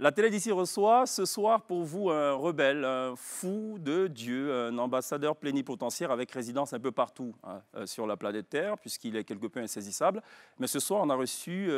La télé d'ici reçoit ce soir pour vous un rebelle, un fou de Dieu, un ambassadeur plénipotentiaire avec résidence un peu partout sur la planète Terre, puisqu'il est quelque peu insaisissable. Mais ce soir, on a reçu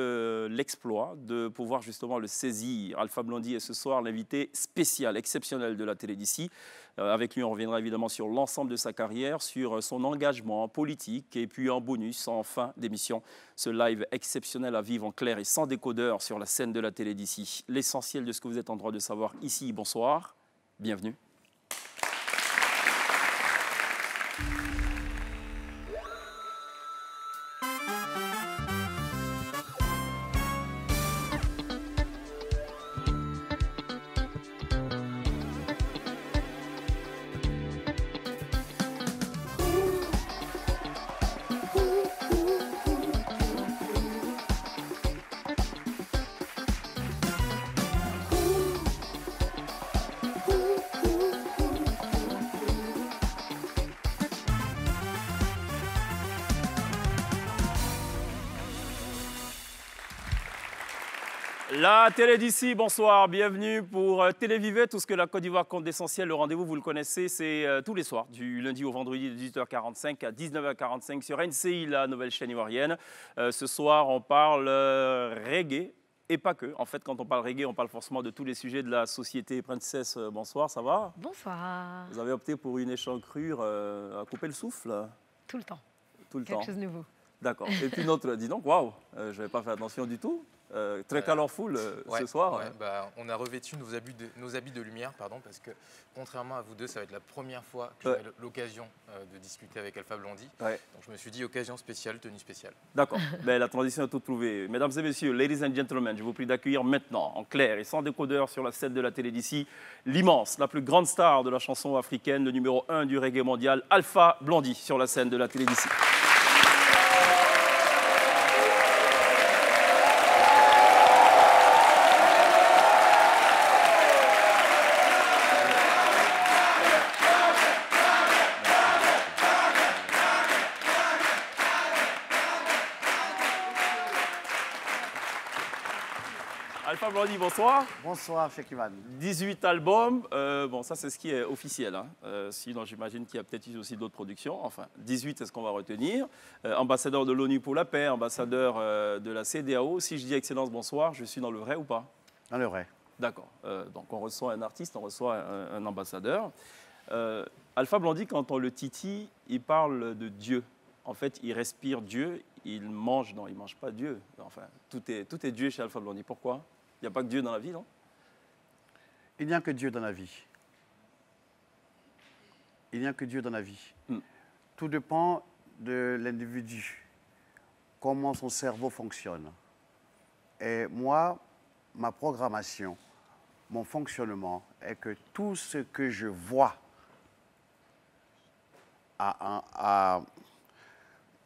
l'exploit de pouvoir justement le saisir. Alpha Blondy est ce soir l'invité spécial, exceptionnel de la télé d'ici. Avec lui, on reviendra évidemment sur l'ensemble de sa carrière, sur son engagement politique et puis en bonus, en fin d'émission, ce live exceptionnel à vivre en clair et sans décodeur sur la scène de la télé d'ici. L'essentiel de ce que vous êtes en droit de savoir ici. Bonsoir, bienvenue. La télé d'ici, bonsoir, bienvenue pour Télévivet, tout ce que la Côte d'Ivoire compte d'essentiel. Le rendez-vous, vous le connaissez, c'est tous les soirs, du lundi au vendredi de 18h45 à 19h45 sur NCI, la nouvelle chaîne ivoirienne. Ce soir, on parle reggae et pas que. En fait, quand on parle reggae, on parle forcément de tous les sujets de la société. Princesse, bonsoir, ça va? Bonsoir. Vous avez opté pour une échancrure à couper le souffle? Tout le temps. Tout le temps. Quelque chose de nouveau. D'accord. Et puis notre, dis donc, waouh, je n'avais pas fait attention du tout. Très colorful ce soir. Ouais, bah, on a revêtu nos habits de lumière, pardon, parce que contrairement à vous deux, ça va être la première fois que j'aurai l'occasion de discuter avec Alpha Blondy. Donc je me suis dit occasion spéciale, tenue spéciale. D'accord. Ben, la transition est toute trouvée. Mesdames et messieurs, ladies and gentlemen, je vous prie d'accueillir maintenant, en clair et sans décodeur sur la scène de la télé d'ici, l'immense, la plus grande star de la chanson africaine, le numéro 1 du reggae mondial, Alpha Blondy, sur la scène de la télé d'ici. Alpha Blondy, bonsoir. Bonsoir, Cheikh Ivan. 18 albums, bon ça c'est ce qui est officiel, hein. Sinon j'imagine qu'il y a peut-être aussi d'autres productions, enfin 18 c'est ce qu'on va retenir. Ambassadeur de l'ONU pour la paix, ambassadeur de la CEDEAO. Si je dis Excellence, bonsoir, je suis dans le vrai ou pas? Dans le vrai. D'accord, donc on reçoit un artiste, on reçoit un ambassadeur. Alpha Blondy, quand on le titille, il parle de Dieu. En fait, il respire Dieu, il mange, non, il ne mange pas Dieu. Enfin, tout est Dieu chez Alpha Blondy. Pourquoi? Il n'y a pas que Dieu dans la vie, non? Il n'y a que Dieu dans la vie. Il n'y a que Dieu dans la vie. Tout dépend de l'individu, comment son cerveau fonctionne. Et moi, ma programmation, mon fonctionnement est que tout ce que je vois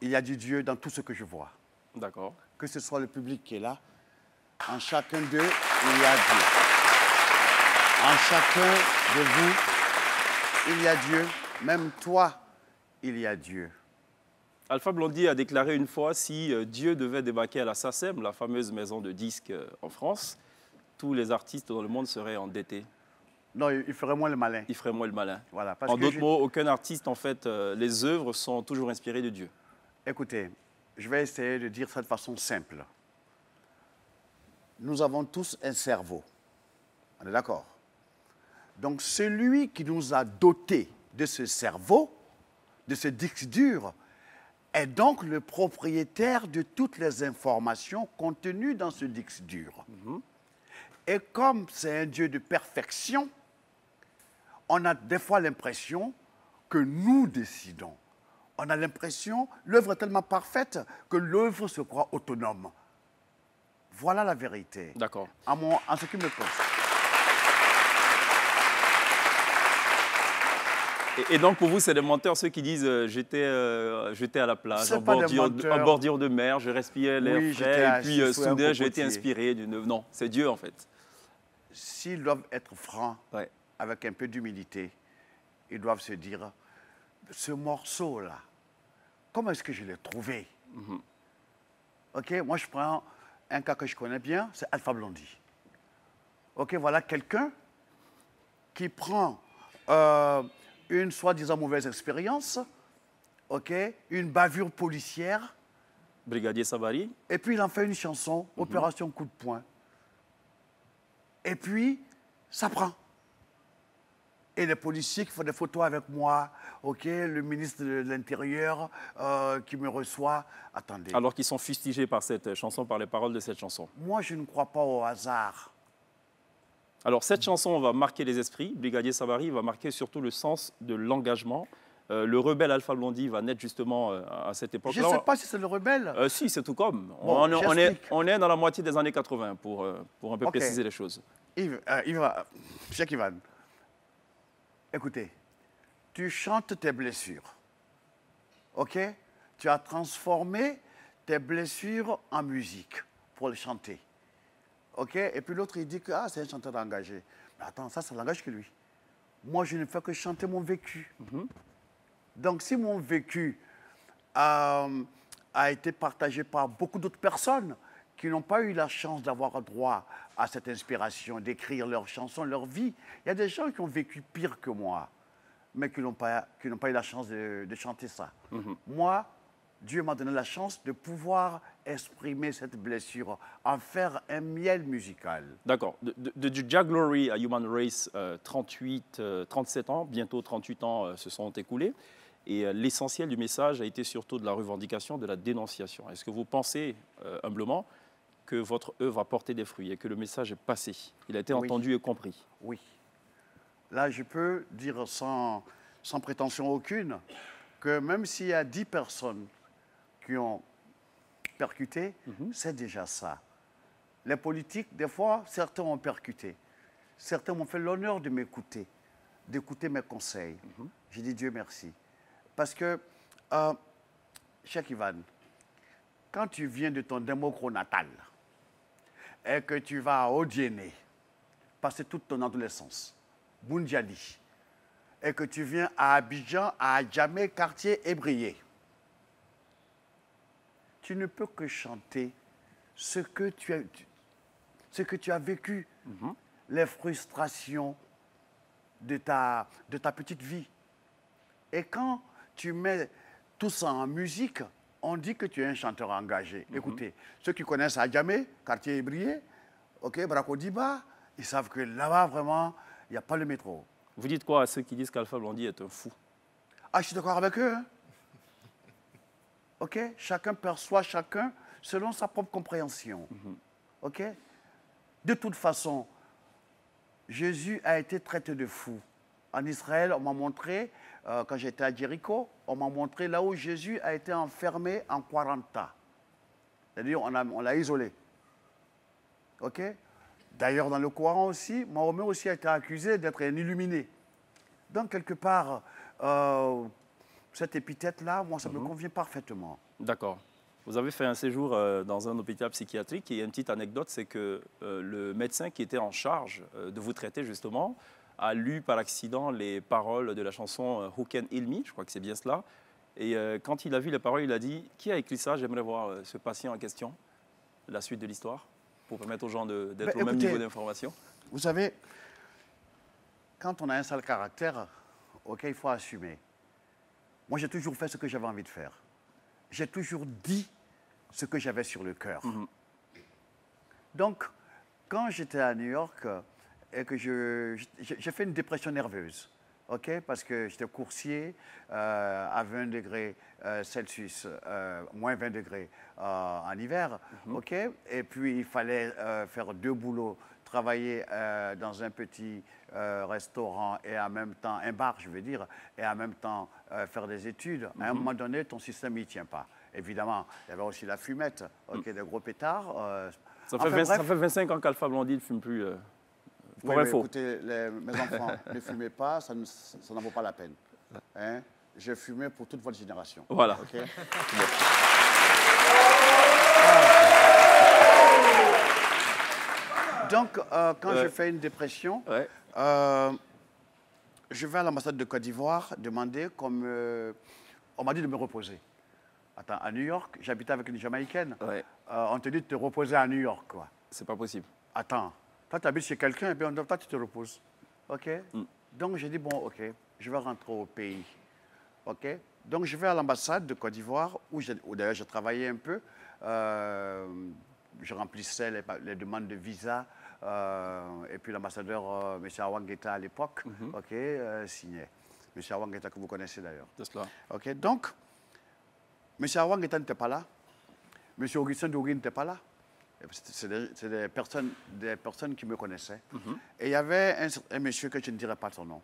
il y a du Dieu dans tout ce que je vois. D'accord. Que ce soit le public qui est là, en chacun d'eux, il y a Dieu. En chacun de vous, il y a Dieu. Même toi, il y a Dieu. Alpha Blondy a déclaré une fois, si Dieu devait débarquer à la SACEM, la fameuse maison de disques en France, tous les artistes dans le monde seraient endettés. Non, il ferait moins le malin. Il ferait moins le malin. Voilà, en d'autres mots, aucun artiste, en fait, les œuvres sont toujours inspirées de Dieu. Écoutez, je vais essayer de dire ça de façon simple. Nous avons tous un cerveau. On est d'accord? Donc, celui qui nous a dotés de ce cerveau, de ce disque dur, est donc le propriétaire de toutes les informations contenues dans ce disque dur. Et comme c'est un Dieu de perfection, on a des fois l'impression que nous décidons. On a l'impression, l'œuvre est tellement parfaite que l'œuvre se croit autonome. Voilà la vérité. D'accord. En ce qui me concerne. Et donc, pour vous, c'est des menteurs, ceux qui disent j'étais à la plage, en bordure de mer, je respirais l'air frais, et puis soudain, j'ai été inspiré d'une œuvre. Non, c'est Dieu, en fait. S'ils doivent être francs, avec un peu d'humilité, ils doivent se dire, ce morceau-là, comment est-ce que je l'ai trouvé? OK, moi, je prends un cas que je connais bien, c'est Alpha Blondy. Ok, voilà quelqu'un qui prend une soi-disant mauvaise expérience, ok, une bavure policière. Brigadier Sabari. Et puis il en fait une chanson, Opération Coup de poing. Et puis, ça prend. Et les policiers qui font des photos avec moi, ok, le ministre de l'Intérieur qui me reçoit. Attendez. Alors qu'ils sont fustigés par cette chanson, par les paroles de cette chanson. Moi, je ne crois pas au hasard. Alors, cette chanson va marquer les esprits. Brigadier Sabari va marquer surtout le sens de l'engagement. Le rebelle Alpha Blondy va naître justement à cette époque-là. Je ne sais pas si c'est le rebelle. Si, c'est tout comme. Bon, on est dans la moitié des années 80 pour un peu préciser les choses. Yves, Cheikh Ivan, écoutez, tu chantes tes blessures, ok? Tu as transformé tes blessures en musique pour les chanter, ok? Et puis l'autre, il dit que c'est un chanteur engagé. Mais attends, ça l'engage que lui. Moi, je ne fais que chanter mon vécu. Donc, si mon vécu a été partagé par beaucoup d'autres personnes qui n'ont pas eu la chance d'avoir droit à cette inspiration, d'écrire leurs chansons, leur vie, il y a des gens qui ont vécu pire que moi, mais qui n'ont pas eu la chance de chanter ça. Moi, Dieu m'a donné la chance de pouvoir exprimer cette blessure, en faire un miel musical. D'accord. Du Jah Glory à Human Race, 37 ans, bientôt 38 ans se sont écoulés. Et l'essentiel du message a été surtout de la revendication, de la dénonciation. Est-ce que vous pensez, humblement, que votre œuvre a porté des fruits et que le message est passé? Il a été entendu et compris? Oui. Là, je peux dire sans prétention aucune que même s'il y a 10 personnes qui ont percuté, c'est déjà ça. Les politiques, des fois, certains ont percuté. Certains m'ont fait l'honneur de m'écouter, d'écouter mes conseils. J'ai dit Dieu merci. Parce que, Cheikh Ivan, quand tu viens de ton démocro natal et que tu vas à Odiéné, passer toute ton adolescence, Boundiali, et que tu viens à Abidjan, à Adjamé, quartier Ébrié, tu ne peux que chanter ce que tu as vécu, les frustrations de ta petite vie. Et quand tu mets tout ça en musique, on dit que tu es un chanteur engagé. Écoutez, ceux qui connaissent Adjamé, quartier Ébrié, ok, Bracodiba, ils savent que là-bas, vraiment, il n'y a pas le métro. Vous dites quoi à ceux qui disent qu'Alpha Blondy est un fou? Ah, je suis d'accord avec eux. Hein. Ok, chacun perçoit chacun selon sa propre compréhension. Ok. De toute façon, Jésus a été traité de fou. En Israël, on m'a montré, quand j'étais à Jéricho, on m'a montré là où Jésus a été enfermé en 40 ans. C'est-à-dire, on l'a isolé. Ok. D'ailleurs, dans le Coran aussi, Mahomet aussi a été accusé d'être un illuminé. Donc, quelque part, cette épithète-là, moi, ça me convient parfaitement. D'accord. Vous avez fait un séjour dans un hôpital psychiatrique et une petite anecdote, c'est que le médecin qui était en charge de vous traiter, justement, a lu par accident les paroles de la chanson Who Can Heal Me, je crois que c'est bien cela. Et quand il a vu les paroles, il a dit « Qui a écrit ça? J'aimerais voir ce patient en question. » La suite de l'histoire, pour permettre aux gens d'être au même niveau d'information. Vous savez, quand on a un sale caractère, ok, il faut assumer. Moi, j'ai toujours fait ce que j'avais envie de faire. J'ai toujours dit ce que j'avais sur le cœur. Donc, quand j'étais à New York et que j'ai fait une dépression nerveuse, ok, parce que j'étais coursier à 20 degrés Celsius, moins 20 degrés en hiver, ok, et puis il fallait faire 2 boulots, travailler dans un petit restaurant et en même temps, un bar je veux dire, et en même temps faire des études. À un moment donné, ton système n'y tient pas. Évidemment, il y avait aussi la fumette, ok, des gros pétards. Ça fait 25 ans qu'Alpha Blondy ne fume plus. Pour oui, info. Écoutez, mes enfants, ne fumez pas, ça n'en vaut pas la peine. Hein? J'ai fumé pour toute votre génération. Voilà. Okay? Donc, quand je fais une dépression, je vais à l'ambassade de Côte d'Ivoire demander comme... on m'a dit de me reposer. Attends, à New York, j'habitais avec une Jamaïcaine. On te dit de te reposer à New York, quoi. C'est pas possible. Attends, Toi, tu habites chez quelqu'un et puis toi, tu te reposes. OK? Donc, j'ai dit, bon, OK, je vais rentrer au pays. OK? Donc, je vais à l'ambassade de Côte d'Ivoire, où d'ailleurs, je travaillais un peu. Je remplissais les demandes de visa. Et puis, l'ambassadeur, M. Awangeta, à l'époque, OK, signait. M. Awangeta, que vous connaissez d'ailleurs. C'est cela. OK? Donc, M. Awangeta n'était pas là. M. Augustin Douri n'était pas là. C'est des personnes qui me connaissaient. Et il y avait un monsieur que je ne dirais pas son nom.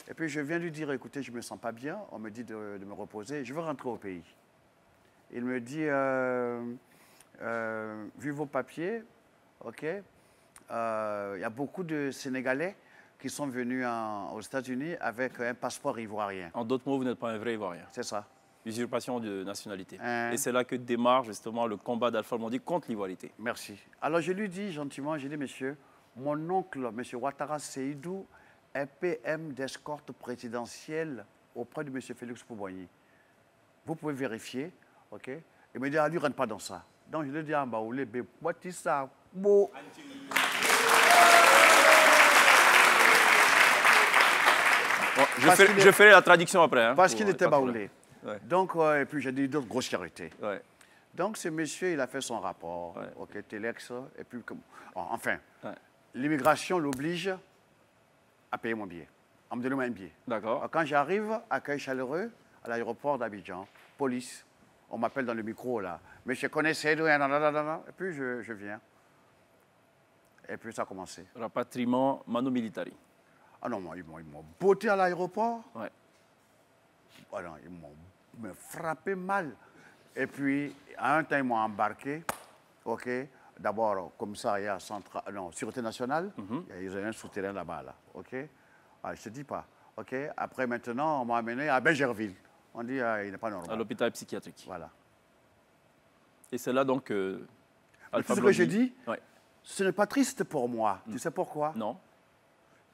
Et puis je viens lui dire, écoutez, je ne me sens pas bien. On me dit de me reposer. Je veux rentrer au pays. Il me dit, vu vos papiers, OK, il y a beaucoup de Sénégalais qui sont venus aux États-Unis avec un passeport ivoirien. En d'autres mots, vous n'êtes pas un vrai Ivoirien. C'est ça. Usurpation de nationalité. Et c'est là que démarre justement le combat d'Alpha Blondy contre l'ivoirité. Merci. Alors je lui dis gentiment, j'ai dit, monsieur, mon oncle, monsieur Ouattara Seydou, est PM d'escorte présidentielle auprès de monsieur Félix Houphouët-Boigny. Vous pouvez vérifier, OK? Il me dit, ah, lui, rentre pas dans ça. Donc je lui dis, ah, bah, vous l'avez, what is ça? Bon. Je ferai la traduction après. Hein, parce qu'il était baoulé. Ouais. Donc, et puis j'ai dit d'autres grossièretés. Ouais. Donc, ce monsieur, il a fait son rapport, OK, Telex, et puis, enfin, l'immigration l'oblige à payer mon billet, à me donner un billet. D'accord. Quand j'arrive, accueil chaleureux, à l'aéroport d'Abidjan, police, on m'appelle dans le micro, là, monsieur connaissez, et puis je viens. Et puis ça a commencé. Rapatriement Manu Militari. Ah non, ils m'ont botté à l'aéroport. Ouais. Ah non, ils m'ont frappé mal. Et puis, à un temps, ils m'ont embarqué. OK. D'abord, commissariat central, non, Sûreté nationale. Ils ont un souterrain là-bas, là. OK. Ah, je ne te dis pas. OK. Après, maintenant, on m'a amené à Bergerville. On dit, il n'est pas normal. À l'hôpital psychiatrique. Voilà. Et c'est là donc Alpha Blondy. Ce que je dis, ouais. Ce n'est pas triste pour moi. Tu sais pourquoi? Non.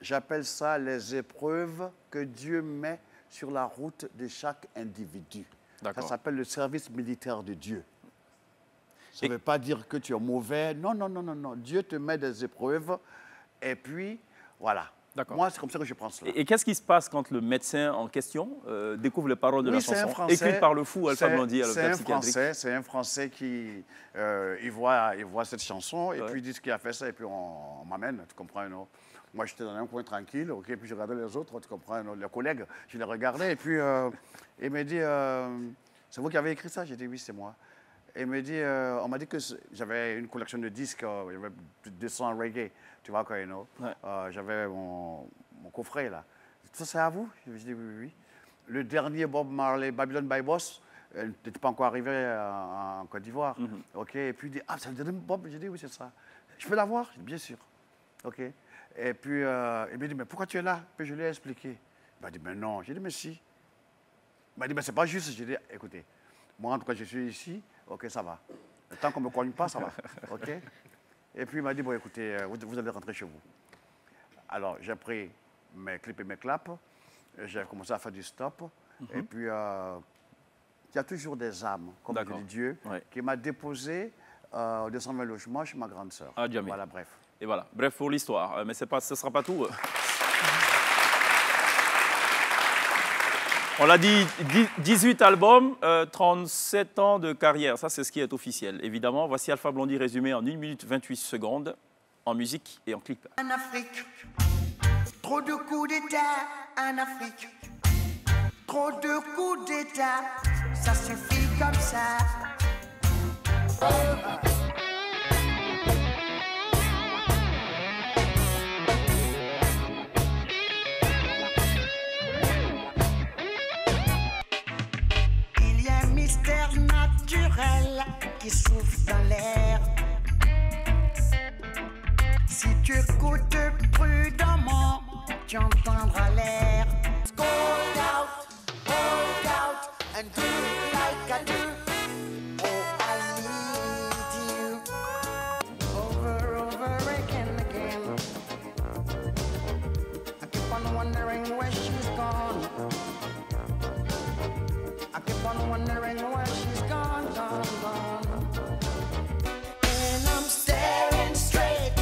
J'appelle ça les épreuves que Dieu met sur la route de chaque individu. Ça s'appelle le service militaire de Dieu. Ça ne veut pas dire que tu es mauvais. Non, non, non, non, non. Dieu te met des épreuves et puis, voilà. Moi, c'est comme ça que je pense. Et qu'est-ce qui se passe quand le médecin en question découvre les paroles de la chanson écrite par le fou Alpha Blondy à l'hôpital psychiatrique? C'est un Français qui il voit cette chanson et puis il dit ce qu'il a fait ça et puis on m'amène, tu comprends, non? Moi, j'étais dans un coin tranquille, OK, puis je regardais les autres, tu comprends, les collègues, je les regardais, et puis il me dit, c'est vous qui avez écrit ça? J'ai dit, oui, c'est moi. Et il me dit, on m'a dit que j'avais une collection de disques, il y avait plus de 200 reggae, tu vois, quoi, you know? J'avais mon coffret, là. Ça, c'est à vous? Je dis, oui, oui, oui. Le dernier Bob Marley, Babylon by Boss, n'était pas encore arrivé en Côte d'Ivoire, OK? Et puis il dit, ah, c'est le dernier Bob? J'ai dit, oui, c'est ça. Je peux l'avoir? J'ai dit, bien sûr. OK? Et puis, il m'a dit, mais pourquoi tu es là? Puis je lui ai expliqué. Il m'a dit, mais non. J'ai dit, mais si. Il m'a dit, mais c'est pas juste. J'ai dit, écoutez, moi, en tout cas, je suis ici. OK, ça va. Le temps qu'on ne me cogne pas, ça va. OK? Et puis, il m'a dit, bon, écoutez, vous allez rentrer chez vous. Alors, j'ai pris mes clips et mes claps. J'ai commencé à faire du stop. Et puis, il y a toujours des âmes, comme dit Dieu, qui m'a déposé au 220 logements chez ma grande sœur. Ah, Djamé. Voilà, bref. Et voilà, bref pour l'histoire. Mais ce ne sera pas tout. On l'a dit, 18 albums, 37 ans de carrière. Ça, c'est ce qui est officiel. Évidemment, voici Alpha Blondy résumé en 1 minute 28 secondes, en musique et en clip. En Afrique, trop de coups d'État en Afrique. Trop de coups d'État, ça suffit comme ça. Qui souffle dans l'air. Si tu écoutes prudemment, tu entendras l'air. Hold out, and do like I do. Oh, I need you. Over again. I keep on wondering where she's gone. I keep on wondering where she's gone, gone. And I'm staring straight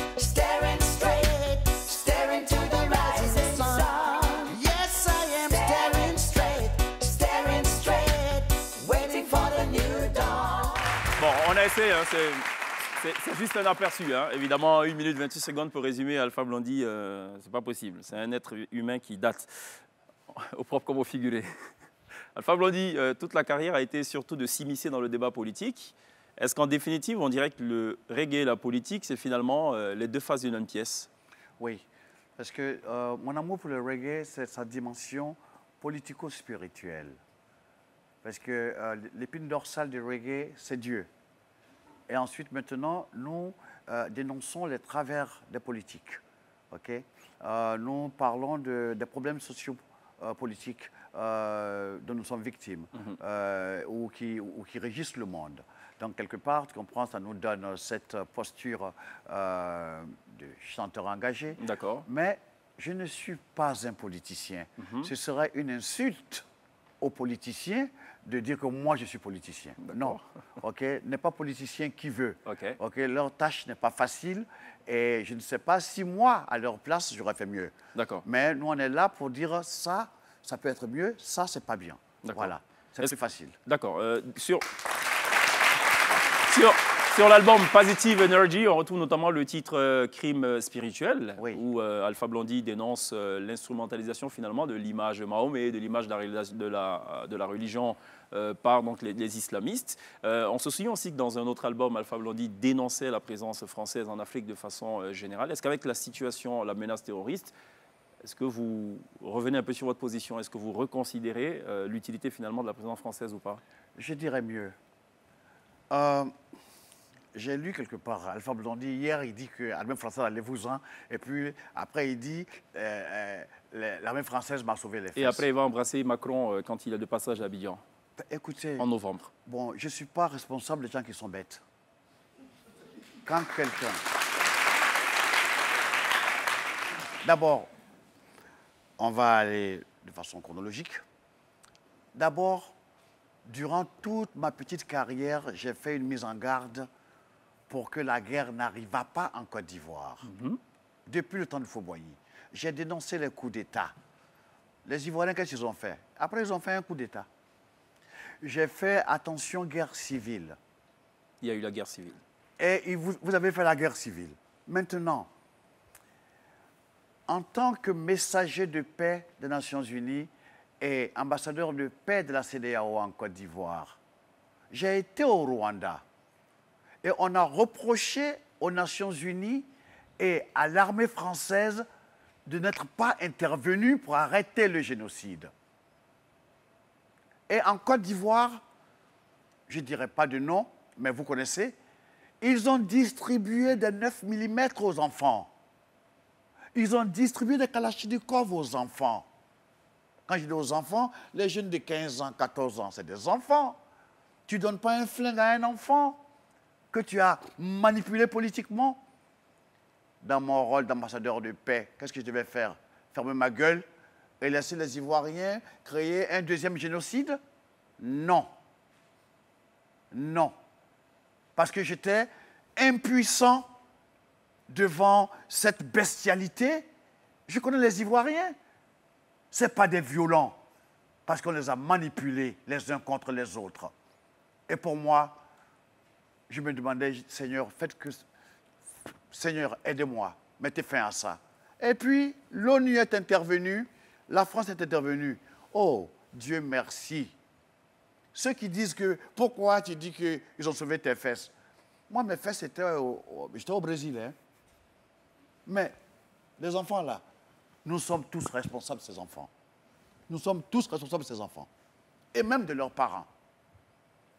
essayé, hein, c'est juste un aperçu. Hein. Évidemment, 1 minute 28 secondes pour résumer Alpha Blondy, c'est pas possible. C'est un être humain qui date, au propre comme au figuré. Alpha Blondy, toute la carrière a été surtout de s'immiscer dans le débat politique. Est-ce qu'en définitive, on dirait que le reggae et la politique, c'est finalement les deux faces d'une même pièce? Oui, parce que mon amour pour le reggae, c'est sa dimension politico-spirituelle. Parce que l'épine dorsale du reggae, c'est Dieu. Et ensuite, maintenant, nous dénonçons les travers des politiques. Okay? Nous parlons des problèmes sociopolitiques dont nous sommes victimes ou qui régissent le monde. Donc, quelque part, tu comprends, ça nous donne cette posture de chanteur engagé. D'accord. Mais je ne suis pas un politicien. Ce serait une insulte aux politiciens de dire que moi, je suis politicien. Non. Okay? N'est pas politicien qui veut. Okay. Okay? Leur tâche n'est pas facile et je ne sais pas si moi, à leur place, j'aurais fait mieux. D'accord. Mais nous, on est là pour dire ça peut être mieux, ça, c'est pas bien. Voilà. C'est plus facile. D'accord. Sur l'album Positive Energy, on retrouve notamment le titre Crime spirituel, où Alpha Blondy dénonce l'instrumentalisation finalement de l'image de Mahomet, de l'image de la religion par donc, les islamistes. On se souvient aussi que dans un autre album, Alpha Blondy dénonçait la présence française en Afrique de façon générale. Est-ce qu'avec la situation, la menace terroriste, est-ce que vous revenez un peu sur votre position? Est-ce que vous reconsidérez l'utilité finalement de la présence française ou pas? Je dirais mieux. J'ai lu quelque part, Alpha Blondy, hier, il dit que l'armée française allait vous-en, et puis après, il dit l'armée française m'a sauvé les fesses. Et après, il va embrasser Macron quand il est de passage à Abidjan. Écoutez, en novembre. Bon, je ne suis pas responsable des gens qui sont bêtes. Quand quelqu'un... D'abord, on va aller de façon chronologique. D'abord, durant toute ma petite carrière, j'ai fait une mise en garde pour que la guerre n'arrivât pas en Côte d'Ivoire. Depuis le temps de Fauboigny, j'ai dénoncé les coups d'État. Les Ivoiriens, qu'est-ce qu'ils ont fait? Après, ils ont fait un coup d'État. J'ai fait attention guerre civile. Il y a eu la guerre civile. Et vous avez fait la guerre civile. Maintenant, en tant que messager de paix des Nations Unies et ambassadeur de paix de la CEDEAO en Côte d'Ivoire, j'ai été au Rwanda. Et on a reproché aux Nations Unies et à l'armée française de n'être pas intervenue pour arrêter le génocide. Et en Côte d'Ivoire, je ne dirai pas de nom, mais vous connaissez, ils ont distribué des 9 mm aux enfants. Ils ont distribué des kalachnikovs aux enfants. Quand je dis aux enfants, les jeunes de 15 ans, 14 ans, c'est des enfants. Tu ne donnes pas un flingue à un enfant que tu as manipulé politiquement. Dans mon rôle d'ambassadeur de paix, qu'est-ce que je devais faire? Fermer ma gueule et laisser les Ivoiriens créer un deuxième génocide? Non. Non. Parce que j'étais impuissant devant cette bestialité. Je connais les Ivoiriens. Ce n'est pas des violents, parce qu'on les a manipulés les uns contre les autres. Et pour moi, je me demandais, Seigneur, Seigneur, aidez-moi, mettez fin à ça. Et puis, l'ONU est intervenue, la France est intervenue. Oh, Dieu merci. Ceux qui disent que, pourquoi tu dis qu'ils ont sauvé tes fesses? Moi, mes fesses, j'étais au Brésil. Hein? Mais, les enfants là, nous sommes tous responsables de ces enfants. Nous sommes tous responsables de ces enfants. Et même de leurs parents.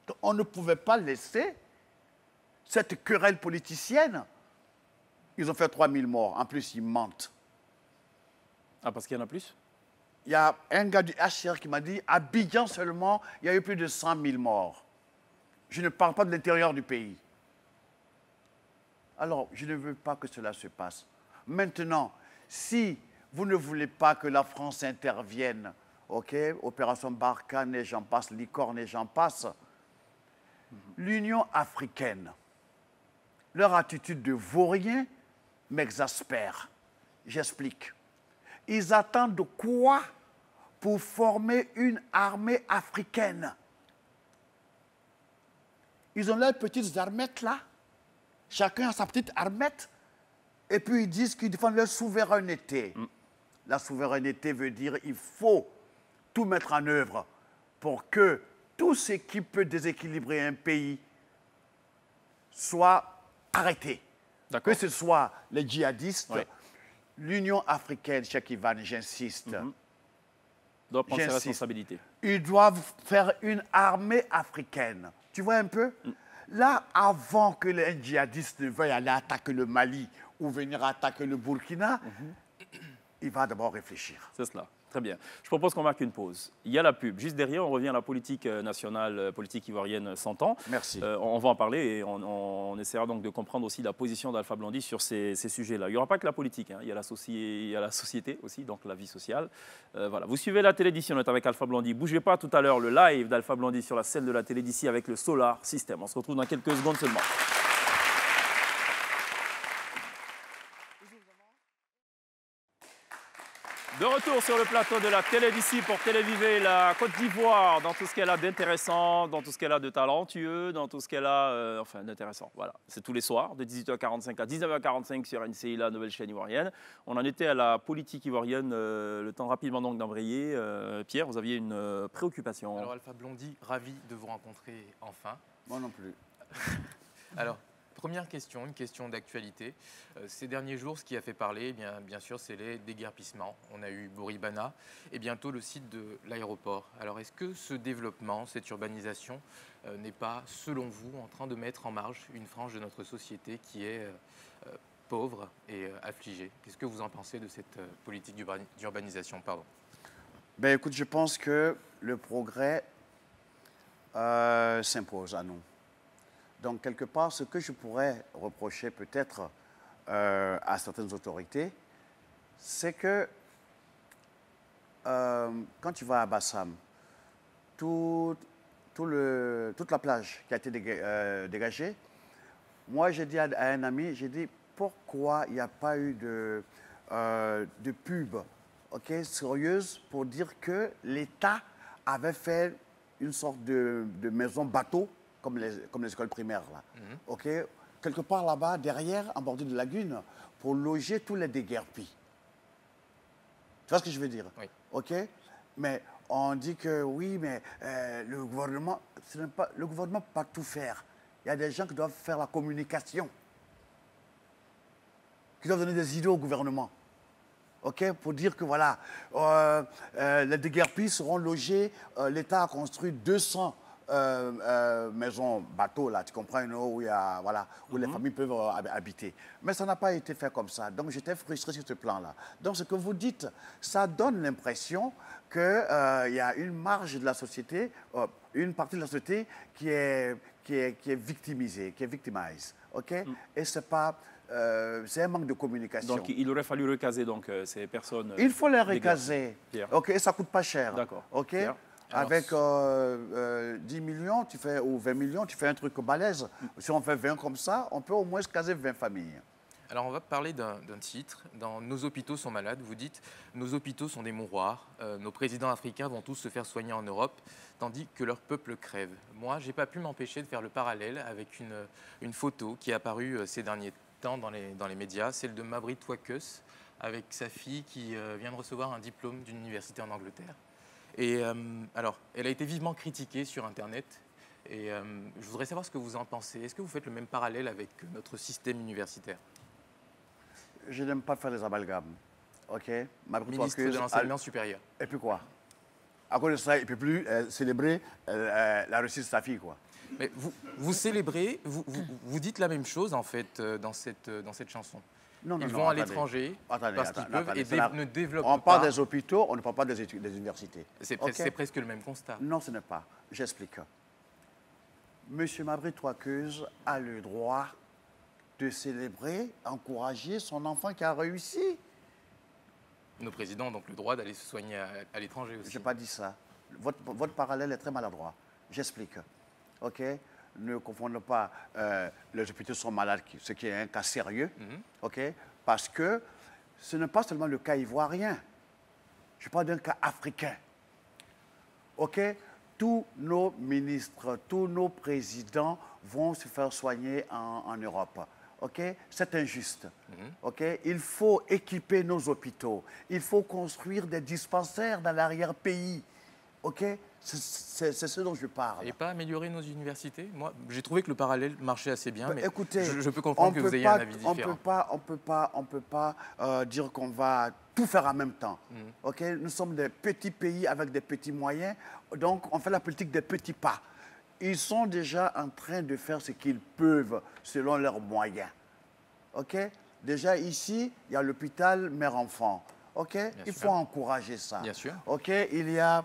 Donc, on ne pouvait pas laisser cette querelle politicienne. Ils ont fait 3000 morts. En plus, ils mentent. Ah, parce qu'il y en a plus? Il y a un gars du HCR qui m'a dit, à Abidjan seulement, il y a eu plus de 100 000 morts. Je ne parle pas de l'intérieur du pays. Alors, je ne veux pas que cela se passe. Maintenant, si vous ne voulez pas que la France intervienne, ok, opération Barkhane et j'en passe, Licorne et j'en passe, l'Union africaine, leur attitude de vaurien m'exaspère. J'explique. Ils attendent quoi pour former une armée africaine? Ils ont leurs petites armettes là. Chacun a sa petite armette. Et puis ils disent qu'ils défendent leur souveraineté. La souveraineté veut dire qu'il faut tout mettre en œuvre pour que tout ce qui peut déséquilibrer un pays soit arrêté. Que ce soit les djihadistes, l'Union africaine, Cheikh Ivan, j'insiste. Doit prendre ses responsabilités. Ils doivent faire une armée africaine. Tu vois un peu? Là, avant que les djihadistes ne veuillent aller attaquer le Mali ou venir attaquer le Burkina, il va d'abord réfléchir. C'est cela. Très bien. Je propose qu'on marque une pause. Il y a la pub. Juste derrière, on revient à la politique nationale, politique ivoirienne 100 ans. Merci. On va en parler et on essaiera donc de comprendre aussi la position d'Alpha Blondy sur ces sujets-là. Il n'y aura pas que la politique, hein. Il y a la société aussi, donc la vie sociale. Voilà. Vous suivez la télédition, on est avec Alpha Blondy. Bougez pas tout à l'heure, le live d'Alpha Blondy sur la scène de la télé d'ici avec le Solar System. On se retrouve dans quelques secondes seulement. De retour sur le plateau de la télé d'ici pour téléviser la Côte d'Ivoire dans tout ce qu'elle a d'intéressant, dans tout ce qu'elle a de talentueux, dans tout ce qu'elle a d'intéressant. Voilà, c'est tous les soirs de 18h45 à 19h45 sur NCI, la nouvelle chaîne ivoirienne. On en était à la politique ivoirienne, le temps rapidement donc d'embrayer. Pierre, vous aviez une préoccupation. Alors Alpha Blondy, ravi de vous rencontrer enfin. Moi non plus. Alors, première question, une question d'actualité. Ces derniers jours, ce qui a fait parler, bien sûr, c'est les déguerpissements. On a eu Boribana et bientôt le site de l'aéroport. Alors, est-ce que ce développement, cette urbanisation, n'est pas, selon vous, en train de mettre en marge une frange de notre société qui est pauvre et affligée? Qu'est-ce que vous en pensez de cette politique d'urbanisation? Ben, écoute, je pense que le progrès s'impose à nous. Donc, quelque part, ce que je pourrais reprocher peut-être à certaines autorités, c'est que quand tu vas à Bassam, toute la plage qui a été dégagée, moi, j'ai dit à un ami, j'ai dit, pourquoi il n'y a pas eu de pub sérieuse pour dire que l'État avait fait une sorte de maison bateau, comme les écoles primaires, là. Quelque part là-bas, derrière, en bordure de lagune, pour loger tous les déguerpis. Tu vois ce que je veux dire? Oui. Mais on dit que oui, mais le gouvernement ne peut pas tout faire. Il y a des gens qui doivent faire la communication, qui doivent donner des idées au gouvernement. Pour dire que voilà, les déguerpis seront logés, l'État a construit 200 maisons bateaux, là, tu comprends, où, il y a, voilà, où les familles peuvent habiter. Mais ça n'a pas été fait comme ça. Donc, j'étais frustré sur ce plan-là. Donc, ce que vous dites, ça donne l'impression qu'il y a une marge de la société, une partie de la société qui est victimisée, qui est victimise. Et c'est pas... c'est un manque de communication. Donc, il aurait fallu recaser donc, ces personnes. Il faut les recaser. Et ça ne coûte pas cher. D'accord. Avec 10 millions ou 20 millions, tu fais un truc balèze. Si on fait 20 comme ça, on peut au moins caser 20 familles. Alors, on va parler d'un titre. Dans « Nos hôpitaux sont malades », vous dites « Nos hôpitaux sont des mouroirs. Nos présidents africains vont tous se faire soigner en Europe, tandis que leur peuple crève. » Moi, je n'ai pas pu m'empêcher de faire le parallèle avec une photo qui est apparue ces derniers temps dans les médias, celle de Mabry Touakeus, avec sa fille qui vient de recevoir un diplôme d'une université en Angleterre. Et alors, elle a été vivement critiquée sur Internet. Et je voudrais savoir ce que vous en pensez. Est-ce que vous faites le même parallèle avec notre système universitaire? Je n'aime pas faire les amalgames. Ministre de l'enseignement supérieur. Et puis quoi? À cause de ça, il ne peut plus célébrer la réussite de sa fille, quoi. Mais vous célébrez, vous dites la même chose, en fait, dans cette chanson. Ils vont à l'étranger parce qu'ils peuvent et ne développent pas. On parle des hôpitaux, on ne parle pas des universités. C'est presque le même constat. Non, ce n'est pas. J'explique. Monsieur Mabry Touakeus a le droit de célébrer, encourager son enfant qui a réussi. Nos présidents ont donc le droit d'aller se soigner à l'étranger aussi. Je n'ai pas dit ça. Votre parallèle est très maladroit. J'explique. Ne confondons pas les hôpitaux sont malades, ce qui est un cas sérieux, parce que ce n'est pas seulement le cas ivoirien. Je parle d'un cas africain. Tous nos ministres, tous nos présidents vont se faire soigner en Europe. Okay? C'est injuste. Okay? Il faut équiper nos hôpitaux. Il faut construire des dispensaires dans l'arrière-pays. Okay? C'est ce dont je parle. Et pas améliorer nos universités? Moi, j'ai trouvé que le parallèle marchait assez bien, mais écoutez, je peux comprendre que vous ayez un avis différent. On peut pas dire qu'on va tout faire en même temps. Okay? Nous sommes des petits pays avec des petits moyens, donc on fait la politique des petits pas. Ils sont déjà en train de faire ce qu'ils peuvent selon leurs moyens. Okay? Déjà ici, il y a l'hôpital mère-enfant. Okay? Il faut encourager ça. Bien sûr. Okay? Il y a,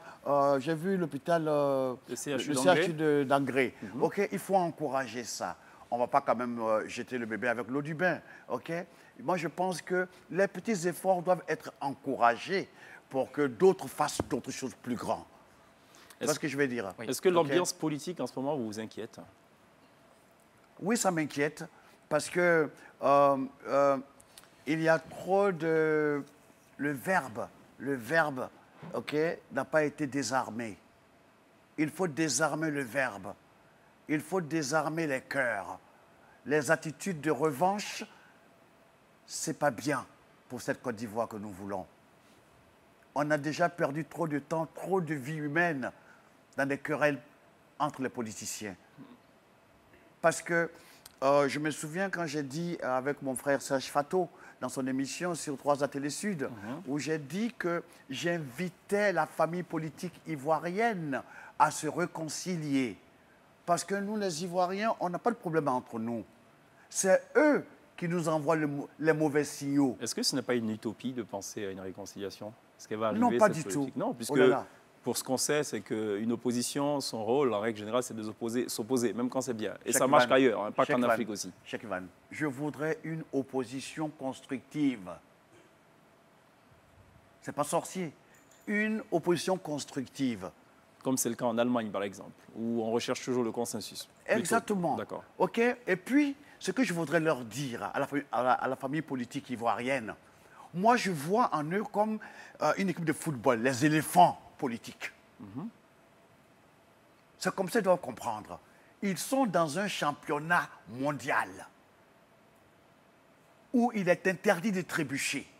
j'ai vu l'hôpital, le CHU d'Angré. Okay? Il faut encourager ça. On ne va pas quand même jeter le bébé avec l'eau du bain. Okay? Moi, je pense que les petits efforts doivent être encouragés pour que d'autres fassent d'autres choses plus grandes. C'est ce que je vais dire. Oui. Est-ce que l'ambiance politique en ce moment vous inquiète? Oui, ça m'inquiète parce que il y a trop de... Le verbe, okay, n'a pas été désarmé. Il faut désarmer le verbe. Il faut désarmer les cœurs. Les attitudes de revanche, ce n'est pas bien pour cette Côte d'Ivoire que nous voulons. On a déjà perdu trop de temps, trop de vie humaine dans des querelles entre les politiciens. Parce que je me souviens quand j'ai dit avec mon frère Serge Fato, dans son émission sur 3A Télé Sud, où j'ai dit que j'invitais la famille politique ivoirienne à se réconcilier. Parce que nous, les Ivoiriens, on n'a pas de problème entre nous. C'est eux qui nous envoient les mauvais signaux. Est-ce que ce n'est pas une utopie de penser à une réconciliation? Est-ce qu'elle va arriver? Non, pas du tout. Non, puisque pour ce qu'on sait, c'est qu'une opposition, son rôle, en règle générale, c'est de s'opposer, même quand c'est bien. Et ça marche qu'ailleurs, hein, pas qu'en Afrique aussi. Cheikh Van, je voudrais une opposition constructive. C'est pas sorcier. Une opposition constructive. Comme c'est le cas en Allemagne, par exemple, où on recherche toujours le consensus. Exactement. D'accord. OK. Et puis, ce que je voudrais leur dire à la famille politique ivoirienne, moi, je vois en eux comme une équipe de football, les éléphants politiques. C'est comme ça qu'ils doivent comprendre. Ils sont dans un championnat mondial où il est interdit de trébucher.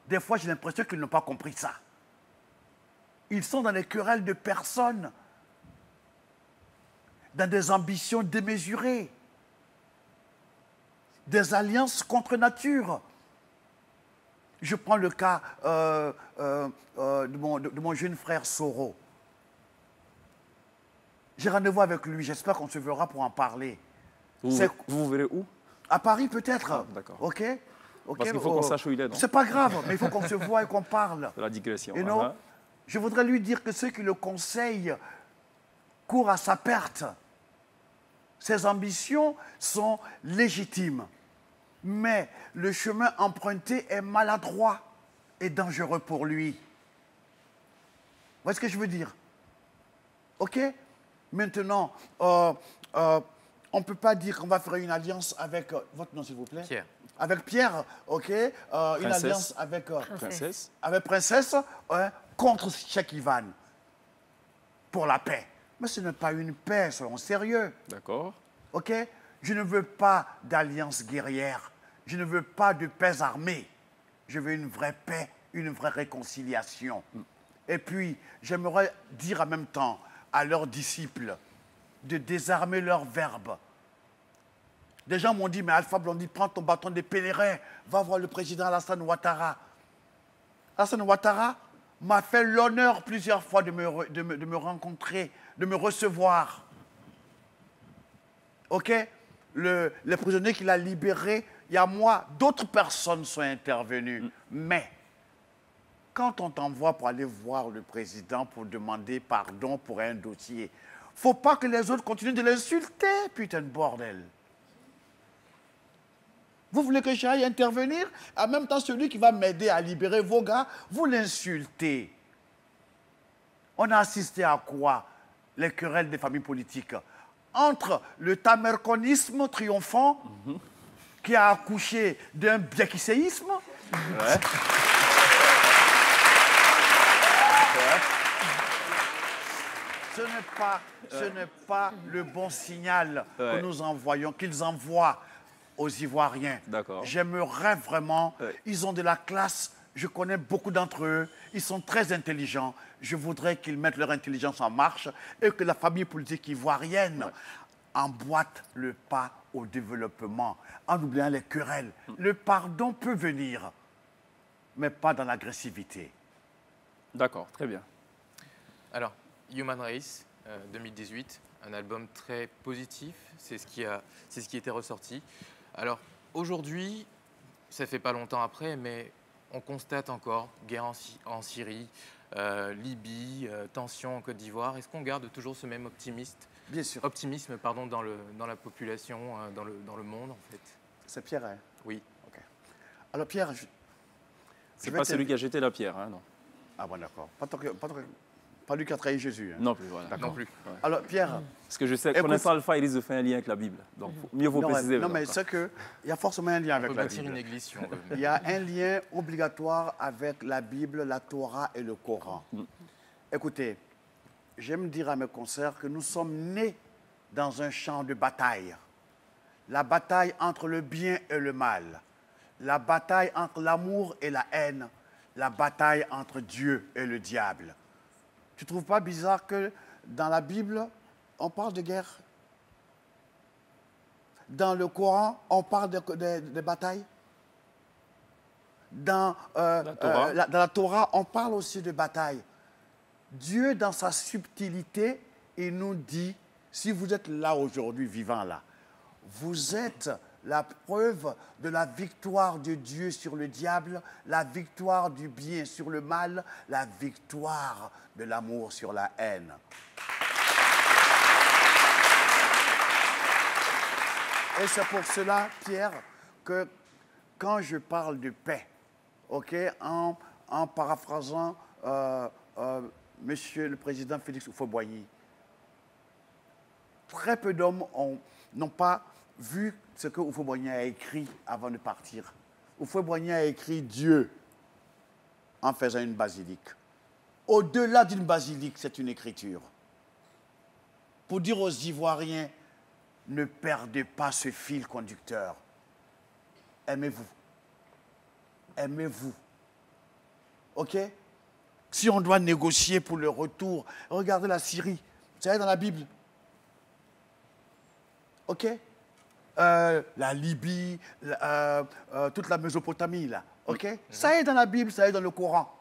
Des fois, j'ai l'impression qu'ils n'ont pas compris ça. Ils sont dans les querelles de personnes, dans des ambitions démesurées, des alliances contre nature. Je prends le cas de mon jeune frère Soro. J'ai rendez-vous avec lui. J'espère qu'on se verra pour en parler. Vous verrez où? À Paris, peut-être. Ah, d'accord. OK? Parce qu'il faut qu'on sache où il est, non? C'est pas grave, mais il faut qu'on se voit et qu'on parle. C'est la digression. Et non, je voudrais lui dire que ceux qui le conseillent courent à sa perte. Ses ambitions sont légitimes. Mais le chemin emprunté est maladroit et dangereux pour lui. Vous voyez ce que je veux dire? OK? Maintenant, on ne peut pas dire qu'on va faire une alliance avec... votre nom, s'il vous plaît? Pierre. Avec Pierre, OK? Une alliance avec... Princesse. Avec Princesse, contre Cheikh Ivan. Pour la paix. Mais ce n'est pas une paix, soyons sérieux. D'accord. OK? Je ne veux pas d'alliance guerrière. Je ne veux pas de paix armée. Je veux une vraie paix, une vraie réconciliation. Et puis, j'aimerais dire en même temps à leurs disciples de désarmer leur verbe. Des gens m'ont dit, mais Alpha Blondy, prends ton bâton de pèlerin, va voir le président Alassane Ouattara. Alassane Ouattara m'a fait l'honneur plusieurs fois de me rencontrer, de me recevoir. OK? Les prisonniers qu'il a libérés, il y a moi, d'autres personnes sont intervenues. Mais, quand on t'envoie pour aller voir le président pour demander pardon pour un dossier, il ne faut pas que les autres continuent de l'insulter, putain de bordel. Vous voulez que j'aille intervenir? En même temps, celui qui va m'aider à libérer vos gars, vous l'insultez. On a assisté à quoi? Les querelles des familles politiques. Entre le tamerconisme triomphant, qui a accouché d'un biakisséisme, ce n'est pas le bon signal que nous envoyons, qu'ils envoient aux Ivoiriens. D'accord. J'aimerais vraiment, Ouais. ils ont de la classe, je connais beaucoup d'entre eux, ils sont très intelligents. Je voudrais qu'ils mettent leur intelligence en marche et que la famille politique ivoirienne emboîte le pas au développement, en oubliant les querelles. Le pardon peut venir, mais pas dans l'agressivité. D'accord, très bien. Alors, Human Race, 2018, un album très positif, c'est ce qui était ressorti. Alors, aujourd'hui, ça fait pas longtemps après, mais on constate encore guerre en Syrie, Libye, tension en Côte d'Ivoire. Est-ce qu'on garde toujours ce même Bien sûr. optimisme dans la population, dans le monde, en fait? C'est Pierre, hein? Oui. Ok. Alors Pierre, C'est pas celui qui a jeté la pierre, hein, non. Ah bon, d'accord. Pas lui qui a trahi Jésus. Hein? Non plus, voilà. Non plus. Ouais. Alors Pierre, Parce que je sais, Écoute- connaissant Alpha, il risque de faire un lien avec la Bible. Donc, mieux vaut non, préciser. non, mais maintenant. c'est qu'il y a forcément un lien On peut avec la bâtir Bible. une église si on veut. Il y a un lien obligatoire avec la Bible, la Torah et le Coran. Écoutez, j'aime dire à mes concerts que nous sommes nés dans un champ de bataille. La bataille entre le bien et le mal. La bataille entre l'amour et la haine. La bataille entre Dieu et le diable. Tu ne trouves pas bizarre que dans la Bible, on parle de guerre? Dans le Coran, on parle de bataille? Dans Torah. dans la Torah, on parle aussi de bataille. Dieu, dans sa subtilité, il nous dit, si vous êtes là aujourd'hui, vivant là, vous êtes la preuve de la victoire de Dieu sur le diable, la victoire du bien sur le mal, la victoire de l'amour sur la haine. Et c'est pour cela, Pierre, que quand je parle de paix, ok, en paraphrasant Monsieur le Président Félix Houphouët-Boigny, très peu d'hommes n'ont pas vu ce que Houphouët-Boigny a écrit avant de partir. Houphouët-Boigny a écrit Dieu en faisant une basilique. Au-delà d'une basilique, c'est une écriture. Pour dire aux Ivoiriens, ne perdez pas ce fil conducteur. Aimez-vous. Aimez-vous. OK? Si on doit négocier pour le retour, regardez la Syrie. Ça est dans la Bible. OK? La Libye, toute la Mésopotamie, là. OK? Ça est dans la Bible, ça est dans le Coran.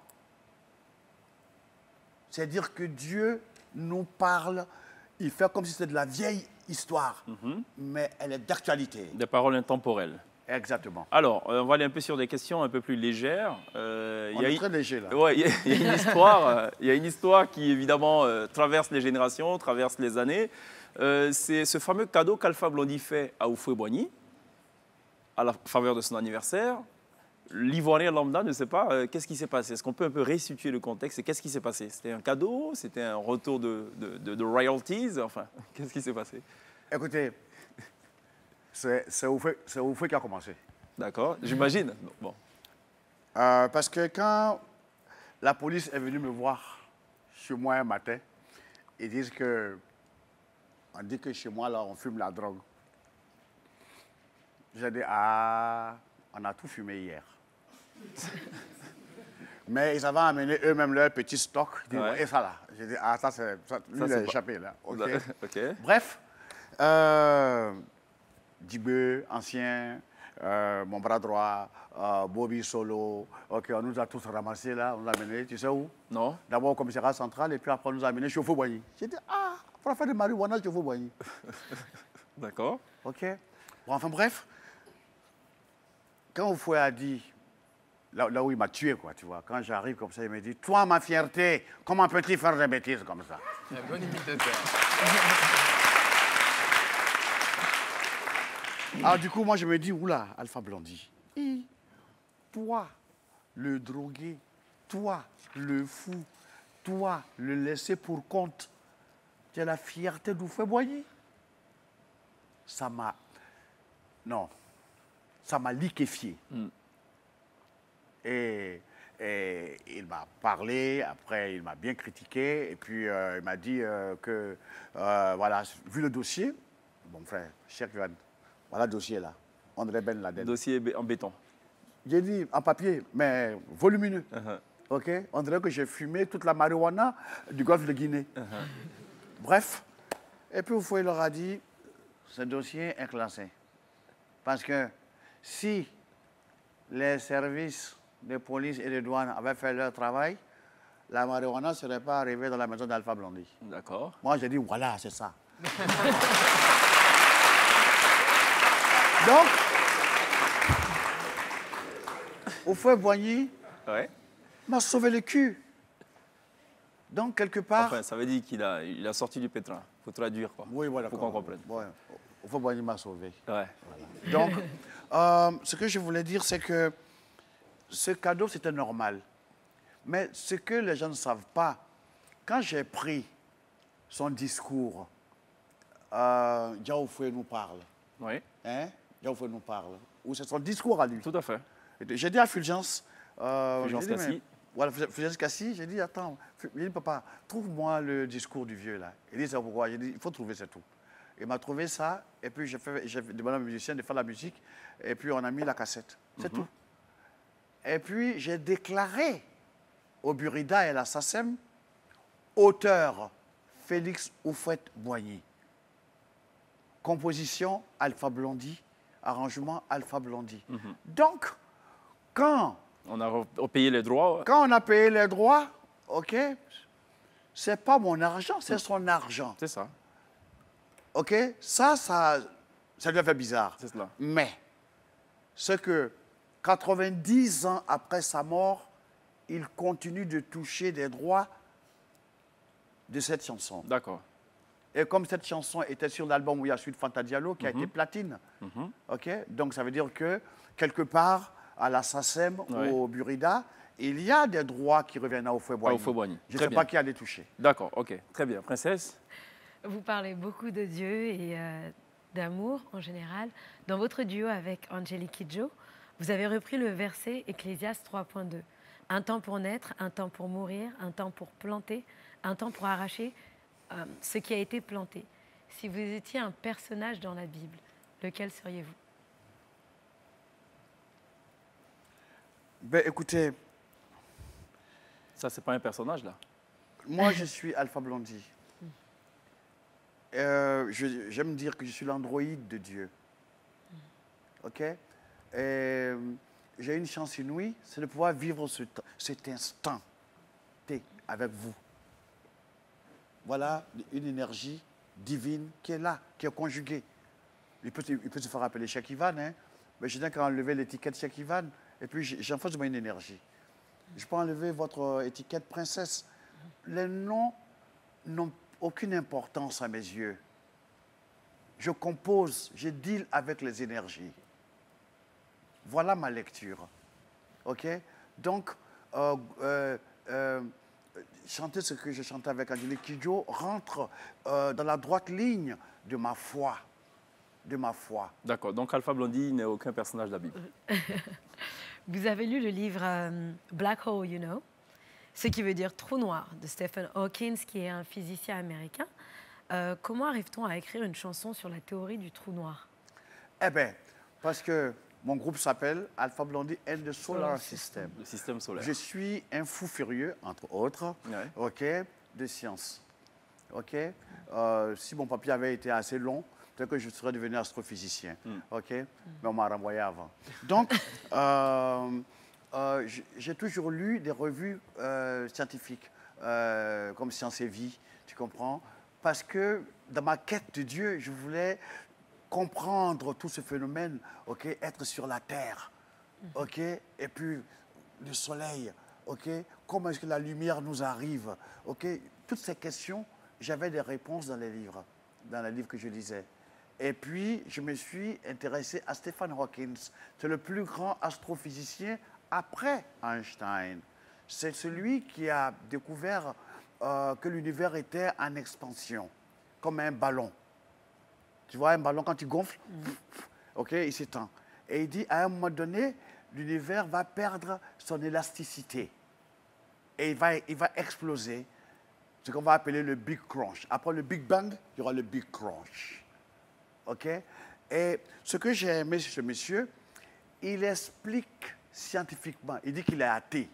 C'est-à-dire que Dieu nous parle, il fait comme si c'était de la vieille histoire, mais elle est d'actualité. Des paroles intemporelles. Exactement. Alors, on va aller un peu sur des questions un peu plus légères. On est très léger, là. Ouais, il y a une histoire, il y a une histoire qui, évidemment, traverse les générations, traverse les années. C'est ce fameux cadeau qu'Alpha Blondy fait à Houphouët-Boigny, à la faveur de son anniversaire. L'Ivoirien lambda ne sait pas qu'est-ce qui s'est passé. Est-ce qu'on peut un peu restituer le contexte et qu'est-ce qui s'est passé? C'était un cadeau? C'était un retour de royalties? Enfin, qu'est-ce qui s'est passé? Écoutez, c'est Houphouët qui a commencé. D'accord, j'imagine. Bon. Parce que quand la police est venue me voir chez moi un matin, ils disent que, on dit que chez moi, là, on fume la drogue. J'ai dit, ah, on a tout fumé hier. Mais ils avaient amené eux-mêmes leur petit stock. Ils disent, Ouais. et ça là. J'ai dit, ah, lui, il a c'est échappé là. OK. OK. Bref, Dibé, ancien, mon bras droit, Bobby Solo, OK, on nous a tous ramassés là, on nous a amenés, tu sais où? Non? D'abord au commissariat central et puis après on nous a amenés chez Houphouët-Boigny. J'ai dit, ah, pour faire de marijuana chez Houphouët-Boigny. D'accord. OK. Bon, enfin bref, quand Houphouët a dit, là où il m'a tué, quoi, tu vois, quand j'arrive comme ça, il me dit, toi, ma fierté, comment peux-tu faire des bêtises comme ça? Un bon imitateur. Alors du coup, moi, je me dis, oula, Alpha Blondy, toi, le drogué, toi, le fou, toi, le laissé pour compte, tu as la fierté d'Houphouët-Boigny. Ça m'a... Non, ça m'a liquéfié. Et Et il m'a parlé, après il m'a bien critiqué, et puis il m'a dit que, voilà, vu le dossier, mon frère, Cheikh Ivan, voilà le dossier là, André Ben Laden. Dossier en béton. J'ai dit en papier, mais volumineux. Ok, on dirait que j'ai fumé toute la marijuana du golfe de Guinée. Bref, et puis il leur a dit, ce dossier est classé. Parce que si les services de police et de douane avaient fait leur travail, la marijuana ne serait pas arrivée dans la maison d'Alpha Blondy. D'accord. Moi, j'ai dit, voilà, c'est ça. Donc, Houphouët-Boigny m'a sauvé le cul. Donc, quelque part... Enfin, ça veut dire qu'il a sorti du pétrin. Il faut traduire, quoi. Oui, voilà. Il faut qu'on comprenne. Ouais. Houphouët-Boigny m'a sauvé. Ouais. Donc, ce que je voulais dire, c'est que ce cadeau, c'était normal. Mais ce que les gens ne savent pas, quand j'ai pris son discours, Diao Houphouët nous parle. Oui. Hein? Diao Houphouët nous parle. Ou c'est son discours à lui. Tout à fait. J'ai dit à Fulgence... Fulgence Cassis. Voilà, Fulgence Cassis, j'ai dit, attends, il dit, papa, trouve-moi le discours du vieux, là. Il dit, c'est pourquoi? J'ai dit, il faut trouver, c'est tout. Il m'a trouvé ça, et puis j'ai demandé à mes musiciens de faire la musique, et puis on a mis la cassette. C'est tout. Et puis j'ai déclaré au Burida et à la SACEM, auteur Félix Houphouët-Boigny. Composition Alpha Blondy, arrangement Alpha Blondy. Donc, quand on a payé les droits. Quand on a payé les droits, OK, c'est pas mon argent, c'est son argent. C'est ça. OK, ça lui a fait bizarre. C'est cela. Mais, ce que 90 ans après sa mort, il continue de toucher des droits de cette chanson. D'accord. Et comme cette chanson était sur l'album où il y a Suite Fanta Diallo, qui a été platine, OK, donc ça veut dire que, quelque part, à la SACEM ou au Burida, il y a des droits qui reviennent à Houphouët-Boigny. Je ne sais pas qui a les toucher. D'accord, OK. Très bien. Princesse? Vous parlez beaucoup de Dieu et d'amour en général. Dans votre duo avec Angélique Kidjo, vous avez repris le verset Ecclésiaste 3.2. Un temps pour naître, un temps pour mourir, un temps pour planter, un temps pour arracher ce qui a été planté. Si vous étiez un personnage dans la Bible, lequel seriez-vous? Ben, écoutez... Ça, c'est pas un personnage, là? Moi, je suis Alpha Blondy. J'aime dire que je suis l'androïde de Dieu. OK? Et j'ai une chance inouïe, c'est de pouvoir vivre cet instant avec vous. Voilà une énergie divine qui est là, qui est conjuguée. Il peut se faire appeler Cheikh Ivan, hein? Mais je n'ai qu'à enlever l'étiquette Cheikh Ivan, et puis j'en fais une énergie. Je peux enlever votre étiquette princesse. Les noms n'ont aucune importance à mes yeux. Je compose, je deal avec les énergies. Voilà ma lecture. OK? Donc, chanter ce que je chantais avec Angélique Kidjo rentre dans la droite ligne de ma foi. D'accord. Donc, Alpha Blondy n'est aucun personnage de la Bible. Vous avez lu le livre Black Hole, You Know, ce qui veut dire trou noir, de Stephen Hawking, qui est un physicien américain. Comment arrive-t-on à écrire une chanson sur la théorie du trou noir? Eh bien, parce que mon groupe s'appelle Alpha Blondy and the Solar System. Le système solaire. Je suis un fou furieux, entre autres, OK, de science. OK? Si mon papier avait été assez long, peut-être que je serais devenu astrophysicien. OK? Mais on m'a renvoyé avant. Donc, j'ai toujours lu des revues scientifiques, comme Science et Vie, tu comprends? Parce que dans ma quête de Dieu, je voulais comprendre tout ce phénomène, OK? Être sur la Terre, OK? Et puis le soleil, OK? Comment est-ce que la lumière nous arrive, OK? Toutes ces questions, j'avais des réponses dans les livres que je lisais. Et puis, je me suis intéressé à Stephen Hawking. C'est le plus grand astrophysicien après Einstein. C'est celui qui a découvert que l'univers était en expansion, comme un ballon. Tu vois, un ballon, quand tu gonfles, OK, il s'étend. Et il dit, à un moment donné, l'univers va perdre son élasticité. Et il va exploser, ce qu'on va appeler le Big Crunch. Après le Big Bang, il y aura le Big Crunch. OK? Et ce que j'ai aimé chez ce monsieur, il explique scientifiquement, il dit qu'il est athée.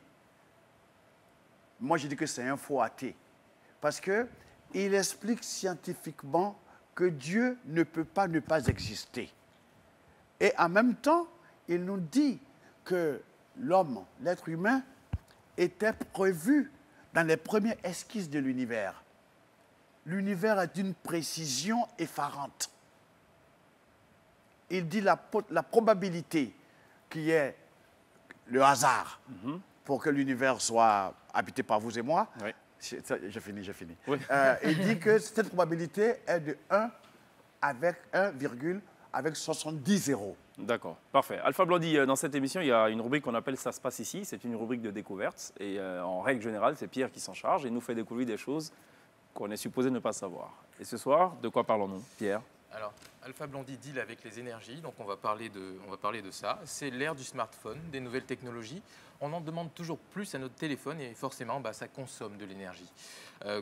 Moi, je dis que c'est un faux athée. Parce qu'il explique scientifiquement que Dieu ne peut pas ne pas exister. Et en même temps, il nous dit que l'homme, l'être humain, était prévu dans les premières esquisses de l'univers. L'univers est d'une précision effarante. Il dit la probabilité qu'il y ait le hasard pour que l'univers soit habité par vous et moi. Oui. J'ai fini. Oui. Il dit que cette probabilité est de 1 avec 1, avec 70 zéros. D'accord, parfait. Alpha Blondy, dans cette émission, il y a une rubrique qu'on appelle « Ça se passe ici ». C'est une rubrique de découverte. Et en règle générale, c'est Pierre qui s'en charge et nous fait découvrir des choses qu'on est supposé ne pas savoir. Et ce soir, de quoi parlons-nous, Pierre? Alors, Alpha Blondy deal avec les énergies, donc on va parler de ça. C'est l'ère du smartphone, des nouvelles technologies. On en demande toujours plus à notre téléphone et forcément, ça consomme de l'énergie.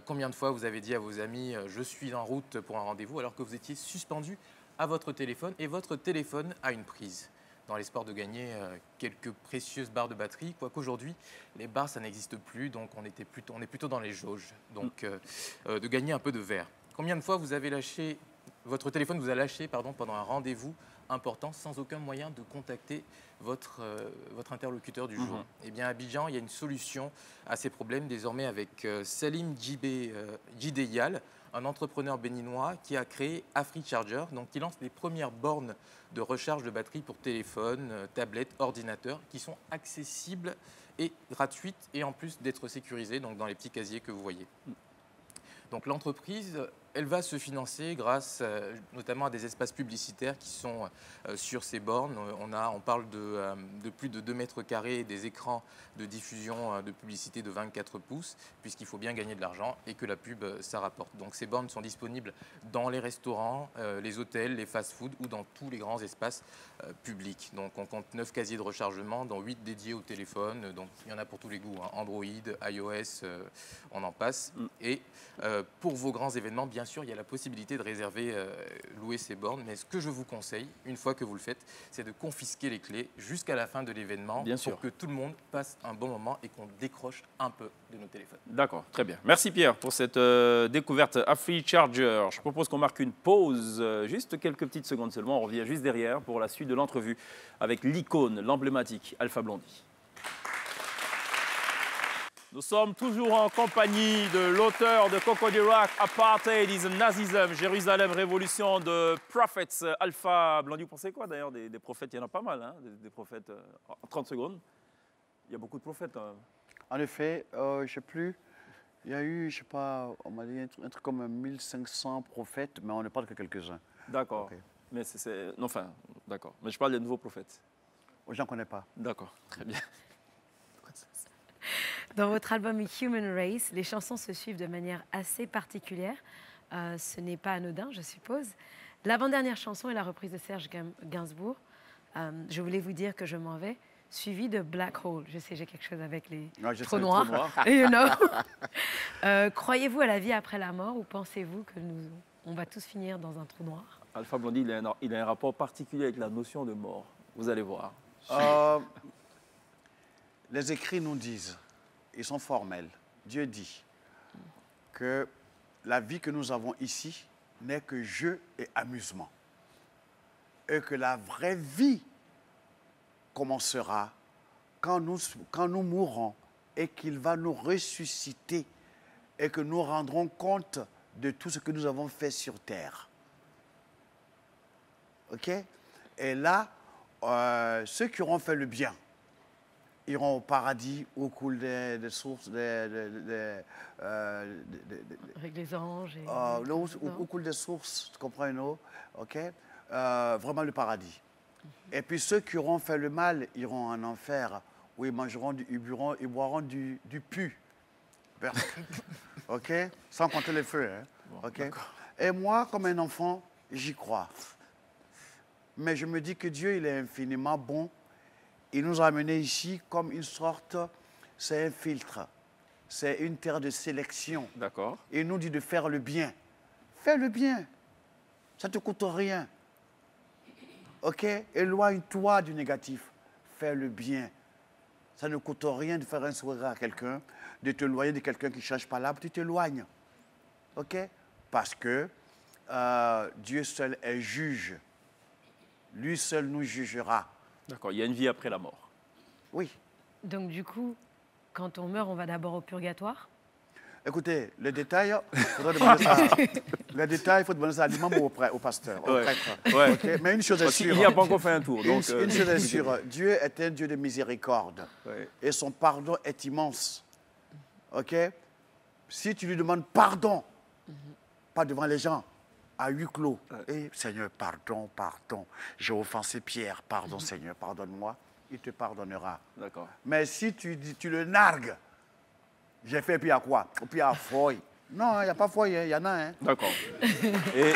Combien de fois vous avez dit à vos amis « je suis en route pour un rendez-vous » alors que vous étiez suspendu à votre téléphone et votre téléphone a une prise dans l'espoir de gagner quelques précieuses barres de batterie, quoique aujourd'hui, les barres, ça n'existe plus, donc on est plutôt dans les jauges, donc de gagner un peu de verre. Combien de fois votre téléphone vous a lâché pendant un rendez-vous important sans aucun moyen de contacter votre interlocuteur du jour? Eh bien, à Abidjan, il y a une solution à ces problèmes désormais avec Salim Jideyal, un entrepreneur béninois qui a créé AfriCharger, donc qui lance les premières bornes de recharge de batterie pour téléphone, tablette, ordinateur, qui sont accessibles et gratuites et en plus d'être sécurisées donc dans les petits casiers que vous voyez. Donc l'entreprise, elle va se financer grâce notamment à des espaces publicitaires qui sont sur ces bornes. On parle de plus de 2 mètres carrés et des écrans de diffusion de publicité de 24 pouces, puisqu'il faut bien gagner de l'argent et que la pub, ça rapporte. Donc ces bornes sont disponibles dans les restaurants, les hôtels, les fast-foods ou dans tous les grands espaces publics. Donc on compte 9 casiers de rechargement, dont 8 dédiés au téléphone. Donc il y en a pour tous les goûts, Android, iOS, on en passe. Et pour vos grands événements, bien sûr, il y a la possibilité de réserver, louer ces bornes. Mais ce que je vous conseille, une fois que vous le faites, c'est de confisquer les clés jusqu'à la fin de l'événement pour que tout le monde passe un bon moment et qu'on décroche un peu de nos téléphones. D'accord, très bien. Merci Pierre pour cette découverte AfriCharger. Je propose qu'on marque une pause, juste quelques petites secondes seulement. On revient juste derrière pour la suite de l'entrevue avec l'icône, l'emblématique Alpha Blondy. Nous sommes toujours en compagnie de l'auteur de Cocody Rock, Apartheid is Nazism, Jérusalem, Révolution de Prophets, Alpha Blondy. Vous pensez quoi d'ailleurs des prophètes? Il y en a pas mal, des prophètes. En 30 secondes, il y a beaucoup de prophètes. En effet, je ne sais plus, il y a eu, je ne sais pas, on m'a dit un truc comme 1500 prophètes, mais on ne parle que quelques-uns. D'accord. Okay. Mais d'accord. Mais je parle des nouveaux prophètes. J'en connais pas. D'accord, très bien. Dans votre album Human Race, les chansons se suivent de manière assez particulière. Ce n'est pas anodin, je suppose. L'avant-dernière chanson est la reprise de Serge Gainsbourg. Je voulais vous dire que je m'en vais, suivi de Black Hole. Je sais, j'ai quelque chose avec les trous noirs. You know. Croyez-vous à la vie après la mort ou pensez-vous que on va tous finir dans un trou noir? Alpha Blondy, il a un rapport particulier avec la notion de mort. Vous allez voir. Les écrits nous disent, ils sont formels. Dieu dit que la vie que nous avons ici n'est que jeu et amusement. Et que la vraie vie commencera quand nous mourrons et qu'il va nous ressusciter et que nous rendrons compte de tout ce que nous avons fait sur terre. OK? Et là, ceux qui auront fait le bien iront au paradis où coulent des sources, avec les anges. Où coulent des sources, tu comprends, non? OK? Vraiment le paradis. Et puis ceux qui auront fait le mal iront en enfer, où ils mangeront, ils boiront du pu. OK? Sans compter les feux. Hein? Bon, OK? Et moi, comme un enfant, j'y crois. Mais je me dis que Dieu, il est infiniment bon il nous a amenés ici comme une sorte, c'est un filtre, c'est une terre de sélection. D'accord. Il nous dit de faire le bien. Fais le bien. Ça ne te coûte rien. OK? Éloigne-toi du négatif. Fais le bien. Ça ne coûte rien de faire un sourire à quelqu'un, de t'éloigner de quelqu'un qui ne cherche pas là, tu t'éloignes. OK? Parce que Dieu seul est juge. Lui seul nous jugera. D'accord, il y a une vie après la mort. Oui. Donc du coup, quand on meurt, on va d'abord au purgatoire? Écoutez, le détail, il faudrait demander ça. Le détail, il faut demander ça à l'imam ou au pasteur, au Ouais. prêtre. Ouais. OK? Mais une chose est Parce qu'il sûre. n'y a pas encore fait un tour. Donc, Une chose est sûre, Dieu est un Dieu de miséricorde. ouais. Et son pardon est immense. OK? Si tu lui demandes pardon, pas devant les gens, à huis clos, et Seigneur, pardon, pardon, j'ai offensé Pierre, pardon Seigneur, pardonne-moi, il te pardonnera. D'accord. Mais si tu le nargues, j'ai fait puis à quoi? Puis à foy. Non, il n'y a pas foy, il y en a un. Hein. D'accord. Et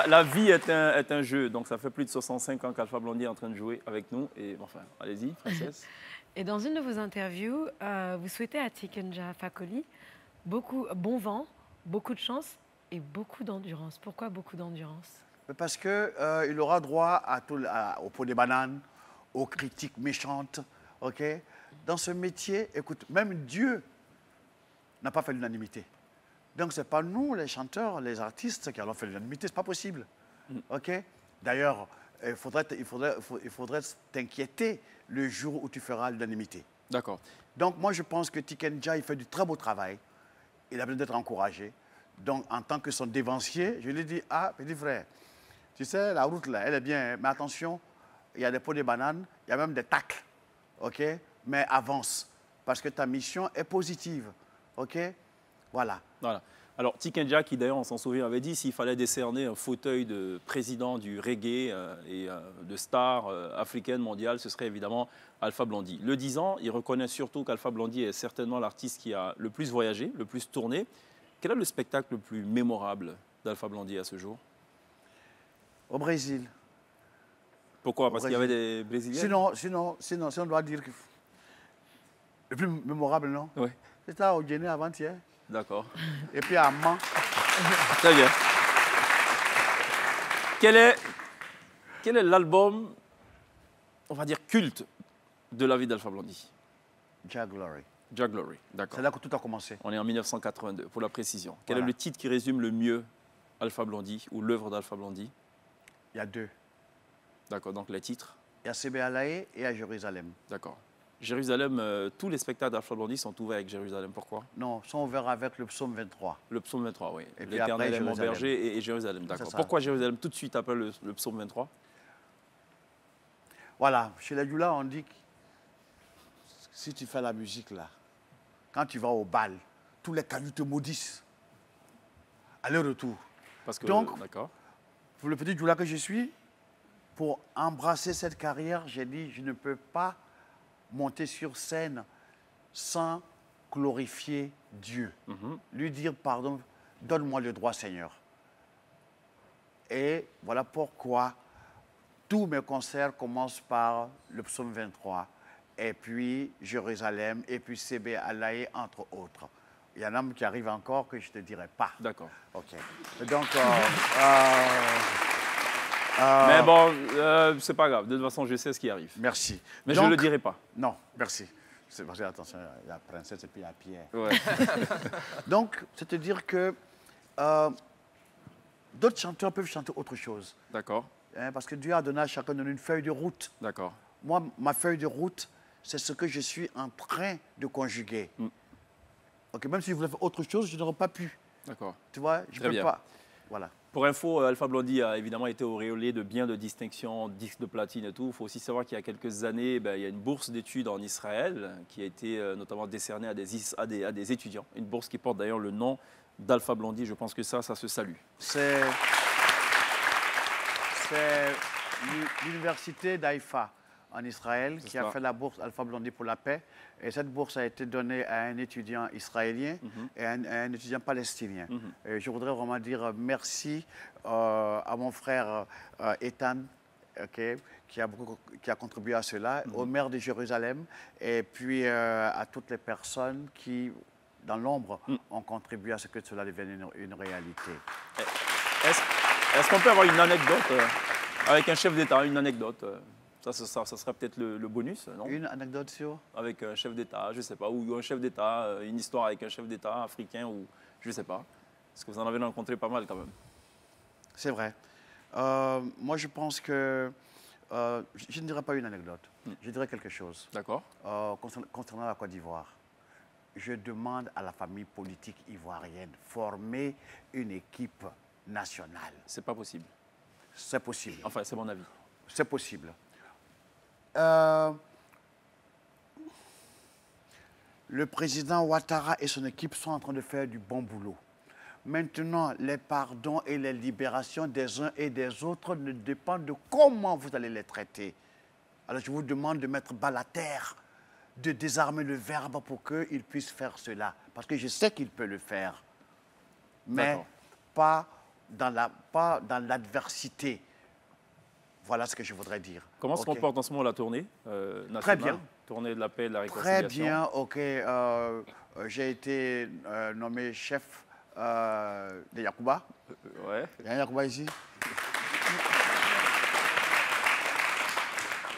la vie est un jeu, donc ça fait plus de 65 ans qu'Alpha Blondy est en train de jouer avec nous. Et enfin, allez-y, princesse. Et dans une de vos interviews, vous souhaitez à Tikenja Fakoly bon vent, beaucoup de chance et beaucoup d'endurance. Pourquoi beaucoup d'endurance? Parce qu'il aura droit au pot des bananes, aux critiques méchantes. OK? Dans ce métier, écoute, même Dieu n'a pas fait l'unanimité. Donc, ce n'est pas nous, les chanteurs, les artistes, qui allons faire l'unanimité. Ce n'est pas possible. OK? D'ailleurs, il faudrait t'inquiéter le jour où tu feras l'unanimité. D'accord. Donc, moi, je pense que Tikenja, il fait du très beau travail. Il a besoin d'être encouragé. Donc, en tant que son dévancier, je lui ai dit, ah, petit frère, tu sais, la route, là, elle est bien, hein, mais attention, il y a des pots de bananes, il y a même des tacles. OK? Mais avance, parce que ta mission est positive. OK? Voilà. Voilà. Alors, Tikenja, qui d'ailleurs, on s'en souvient, avait dit s'il fallait décerner un fauteuil de président du reggae et de star africaine mondiale, ce serait évidemment Alpha Blondy. Le disant, il reconnaît surtout qu'Alpha Blondy est certainement l'artiste qui a le plus voyagé, le plus tourné. Quel est le spectacle le plus mémorable d'Alpha Blondy à ce jour? Au Brésil. Pourquoi? Parce qu'il y avait des Brésiliens? Sinon, si on doit dire que le plus mémorable, non? Oui. C'était au Guinée avant-hier. D'accord. Et puis à Mans. Très bien. Quel est l'album, on va dire, culte de la vie d'Alpha Blondy? Jah Glory. Jah Glory, d'accord. C'est là que tout a commencé. On est en 1982, pour la précision. Quel Voilà. est le titre qui résume le mieux Alpha Blondy ou l'œuvre d'Alpha Blondy? Il y a deux. D'accord, donc les titres. Il y a CB Alaé et à Jérusalem. D'accord. Jérusalem, tous les spectacles d'Alpha Blondy sont ouverts avec Jérusalem. Pourquoi? Non, sont ouverts avec le psaume 23. Le psaume 23, oui. Et puis L'Éternel après, est mon Jérusalem. berger et Jérusalem, d'accord. ça. Pourquoi Jérusalem tout de suite après le psaume 23? Voilà, chez les Djoula, on dit que si tu fais la musique là, quand tu vas au bal, tous les cailloux te maudissent. Aller-retour. Parce que, Donc, d'accord. Pour le petit Djoula que je suis, pour embrasser cette carrière, j'ai dit, je ne peux pas monter sur scène sans glorifier Dieu. Lui dire, pardon, donne-moi le droit, Seigneur. Et voilà pourquoi tous mes concerts commencent par le psaume 23, et puis Jérusalem, et puis CB Alaé, entre autres. Il y en a qui arrivent encore que je ne te dirai pas. D'accord. OK. Donc, Mais bon, c'est pas grave. De toute façon, je sais ce qui arrive. merci. Mais Donc, je ne le dirai pas. Non, merci. C'est parce que, attention, il y a princesse et puis il y a Pierre. Ouais. Donc, c'est-à-dire que d'autres chanteurs peuvent chanter autre chose. D'accord. Hein, parce que Dieu a donné à chacun de nous une feuille de route. D'accord. Moi, ma feuille de route, c'est ce que je suis en train de conjuguer. Ok, même si je voulais faire autre chose, je n'aurais pas pu. D'accord. Tu vois, je ne Très peux bien. pas. Voilà. Pour info, Alpha Blondy a évidemment été auréolé de bien de distinctions, disques de platine et tout. Il faut aussi savoir qu'il y a quelques années, il y a une bourse d'études en Israël qui a été notamment décernée à des étudiants. Une bourse qui porte d'ailleurs le nom d'Alpha Blondy. Je pense que ça se salue. C'est l'université d'Haïfa en Israël qui a fait la bourse Alpha Blondy pour la paix. Et cette bourse a été donnée à un étudiant israélien et à un étudiant palestinien. Et je voudrais vraiment dire merci à mon frère Ethan ok, qui a contribué à cela, au maire de Jérusalem, et puis à toutes les personnes qui, dans l'ombre, ont contribué à ce que cela devienne une réalité. Est-ce qu'on peut avoir une anecdote avec un chef d'État, une anecdote ça serait peut-être le bonus, non? Une anecdote sur? Avec un chef d'État, je ne sais pas, ou un chef d'État, une histoire avec un chef d'État africain, ou je ne sais pas. Parce que vous en avez rencontré pas mal quand même. C'est vrai. Moi, je pense que je ne dirais pas une anecdote. Je dirais quelque chose. D'accord. Concernant la Côte d'Ivoire. Je demande à la famille politique ivoirienne former une équipe nationale. C'est pas possible. C'est possible. Enfin, c'est mon avis. C'est possible. Le président Ouattara et son équipe sont en train de faire du bon boulot. Maintenant, les pardons et les libérations des uns et des autres ne dépendent de comment vous allez les traiter. Alors, je vous demande de mettre bas la terre, de désarmer le verbe pour qu'il puisse faire cela. Parce que je sais qu'il peut le faire. Mais pas dans l'adversité. Voilà ce que je voudrais dire. Comment se comporte en ce moment la tournée nationale? Très bien. Tournée de la paix et de la réconciliation. Très bien, ok. J'ai été nommé chef de Yacouba. Ouais. Il y a un Yacouba ici.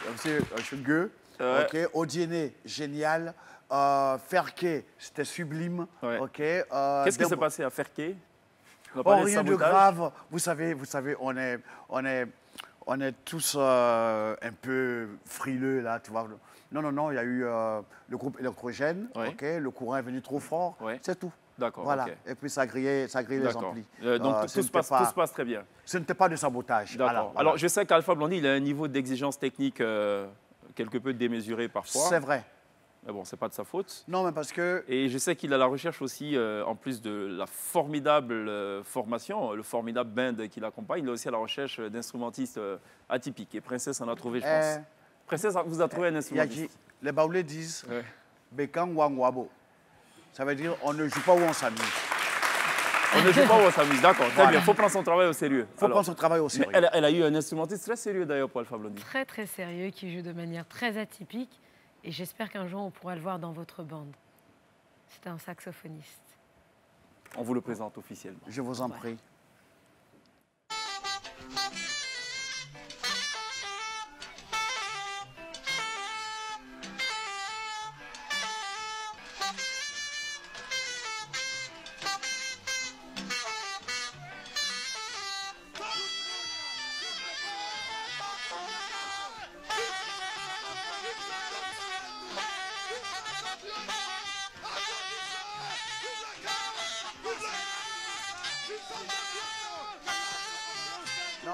Monsieur Gueux. Ouais. Ok. Odiéné, génial. Ferké, c'était sublime. Ouais. Ok. Qu'est-ce qui s'est passé à Ferké? Rien de grave. Vous savez, on est tous un peu frileux là, tu vois. Non, il y a eu le groupe électrogène, ok, le courant est venu trop fort, c'est tout. D'accord. Voilà, ok. et puis ça a grillé les amplis. Donc tout se passe très bien. Ce n'était pas de sabotage. D'accord. Voilà. Alors je sais qu'Alpha Blondy, il a un niveau d'exigence technique quelque peu démesuré parfois. C'est vrai. Mais bon, c'est pas de sa faute. Non, mais parce que... Et je sais qu'il a la recherche aussi, en plus de la formidable formation, le formidable band qui l'accompagne, il est aussi à la recherche d'instrumentistes atypiques. Et Princesse en a trouvé, je pense. Princesse vous a trouvé un instrumentiste. Les Baoulés disent Bekang Wangwabo. Ça veut dire on ne joue pas où on s'amuse. On ne joue pas où on s'amuse, d'accord. Très bien, il faut prendre son travail au sérieux. Il faut prendre son travail au sérieux. Elle a eu un instrumentiste très sérieux d'ailleurs pour Alpha Blondy. Très, très sérieux, qui joue de manière très atypique. Et j'espère qu'un jour, on pourra le voir dans votre bande. C'est un saxophoniste. On vous le présente officiellement. Je vous en prie. Non.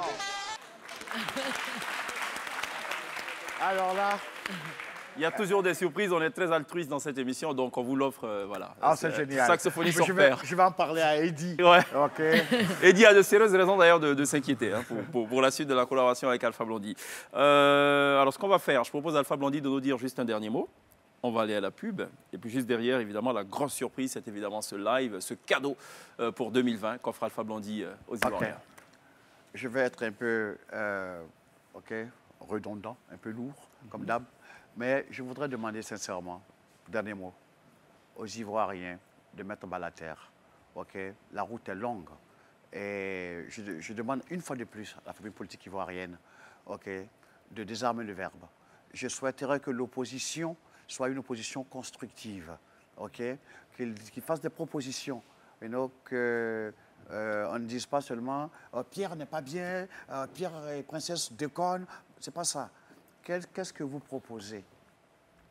Alors là... Il y a toujours des surprises, on est très altruiste dans cette émission, donc on vous l'offre, voilà. Ah, c'est génial. Saxophoniste sur je pair. vais en parler à Eddie. Ouais. Ok. Eddie a de sérieuses raisons d'ailleurs de s'inquiéter hein, pour la suite de la collaboration avec Alpha Blondy. Alors ce qu'on va faire, je propose à Alpha Blondy de nous dire juste un dernier mot. On va aller à la pub. Et puis juste derrière, évidemment, la grosse surprise, c'est évidemment ce live, ce cadeau pour 2020 qu'offre Alpha Blondy aux Ivoiriens. Je vais être un peu redondant, un peu lourd, comme d'hab. Mais je voudrais demander sincèrement, dernier mot, aux Ivoiriens de mettre bas la terre. La route est longue. Et je demande une fois de plus à la famille politique ivoirienne de désarmer le verbe. Je souhaiterais que l'opposition soit une opposition constructive, qu'il fasse des propositions, que on ne dise pas seulement Pierre n'est pas bien, Pierre et Princesse déconnent, c'est pas ça. Qu'est-ce que vous proposez?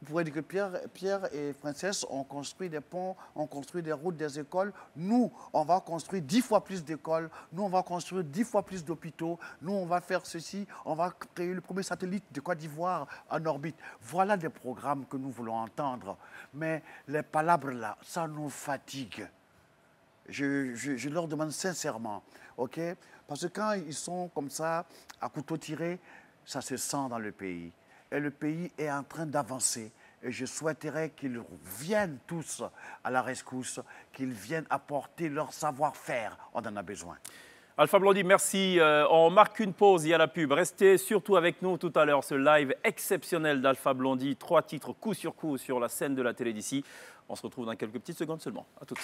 Vous pourrez dire que Pierre et Princesse ont construit des ponts, ont construit des routes, des écoles. Nous, on va construire 10 fois plus d'écoles. Nous, on va construire 10 fois plus d'hôpitaux. Nous, on va faire ceci. On va créer le premier satellite de Côte d'Ivoire en orbite. Voilà des programmes que nous voulons entendre. Mais les palabres là, ça nous fatigue. Je leur demande sincèrement, parce que quand ils sont comme ça, à couteau tiré, ça se sent dans le pays. Et le pays est en train d'avancer. Et je souhaiterais qu'ils viennent tous à la rescousse, qu'ils viennent apporter leur savoir-faire. On en a besoin. Alpha Blondy, merci. On marque une pause, il y a la pub. Restez surtout avec nous tout à l'heure, ce live exceptionnel d'Alpha Blondy. 3 titres coup sur coup sur la scène de la télé d'ici. On se retrouve dans quelques petites secondes seulement. À toutes.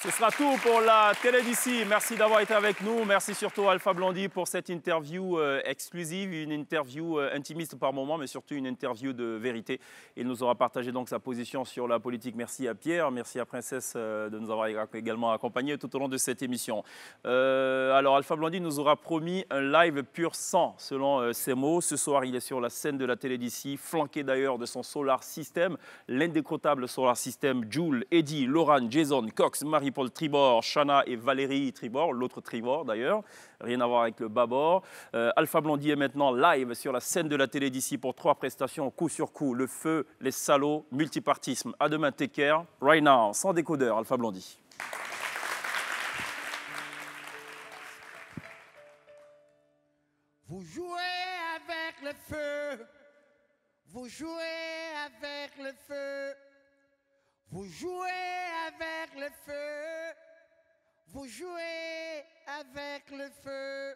Ce sera tout pour la télé d'ici. Merci d'avoir été avec nous. Merci surtout à Alpha Blondy pour cette interview exclusive, une interview intimiste par moment, mais surtout une interview de vérité. Il nous aura partagé donc sa position sur la politique. Merci à Pierre, merci à Princesse de nous avoir également accompagnés tout au long de cette émission. Alors Alpha Blondy nous aura promis un live pur sang, selon ses mots. Ce soir, il est sur la scène de la télé d'ici, flanqué d'ailleurs de son Solar System, l'indécrottable Solar System, Jules, Eddie, Laurent, Jason, Cox, Marie-Paul Tribord, Shana et Valérie Tribord, l'autre Tribord d'ailleurs, rien à voir avec le bâbord. Alpha Blondy est maintenant live sur la scène de la télé d'ici pour 3 prestations coup sur coup, le feu, les salauds, multipartisme. À demain, take care, right now, sans décodeur, Alpha Blondy. Vous jouez avec le feu, vous jouez avec le feu. Vous jouez avec le feu, vous jouez avec le feu.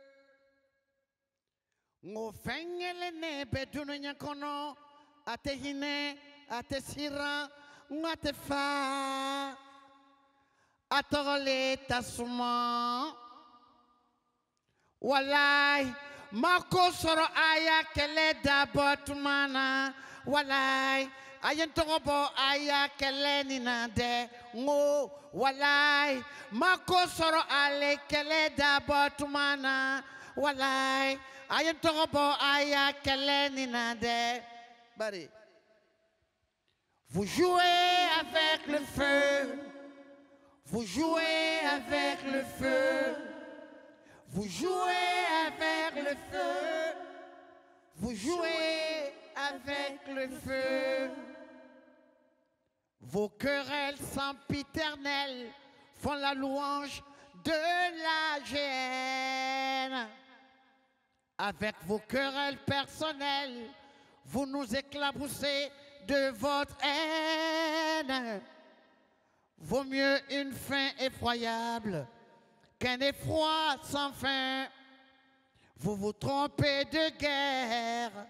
Ngo fengele ne bedunu nyakono, ate hine, ate sira, ngate fa, atole tasuma. Walai, mako soro aya kele dabotumana, walai. Ayen togobo aya keleni nande ngo walai mako soro ale kele da botumana walai ayen togobo aya keleni nande bari. Vous jouez avec le feu, vous jouez avec le feu, vous jouez avec le feu, vous jouez avec le feu. Vos querelles sempiternelles font la louange de la GN. Avec vos querelles personnelles, vous nous éclaboussez de votre haine. Vaut mieux une fin effroyable qu'un effroi sans fin. Vous vous trompez de guerre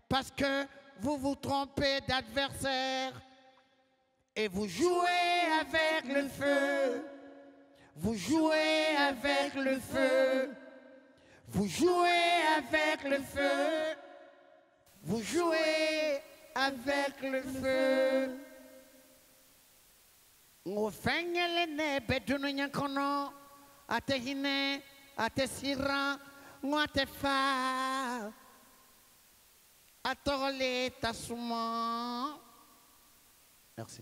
parce que vous vous trompez d'adversaire. Et vous jouez avec le feu, vous jouez avec le feu, vous jouez avec le feu, vous jouez avec le feu. Ngo fengele ne bedunu nyankono, ate hine, ate sira, ngo ate fa, atole tasuma. Merci.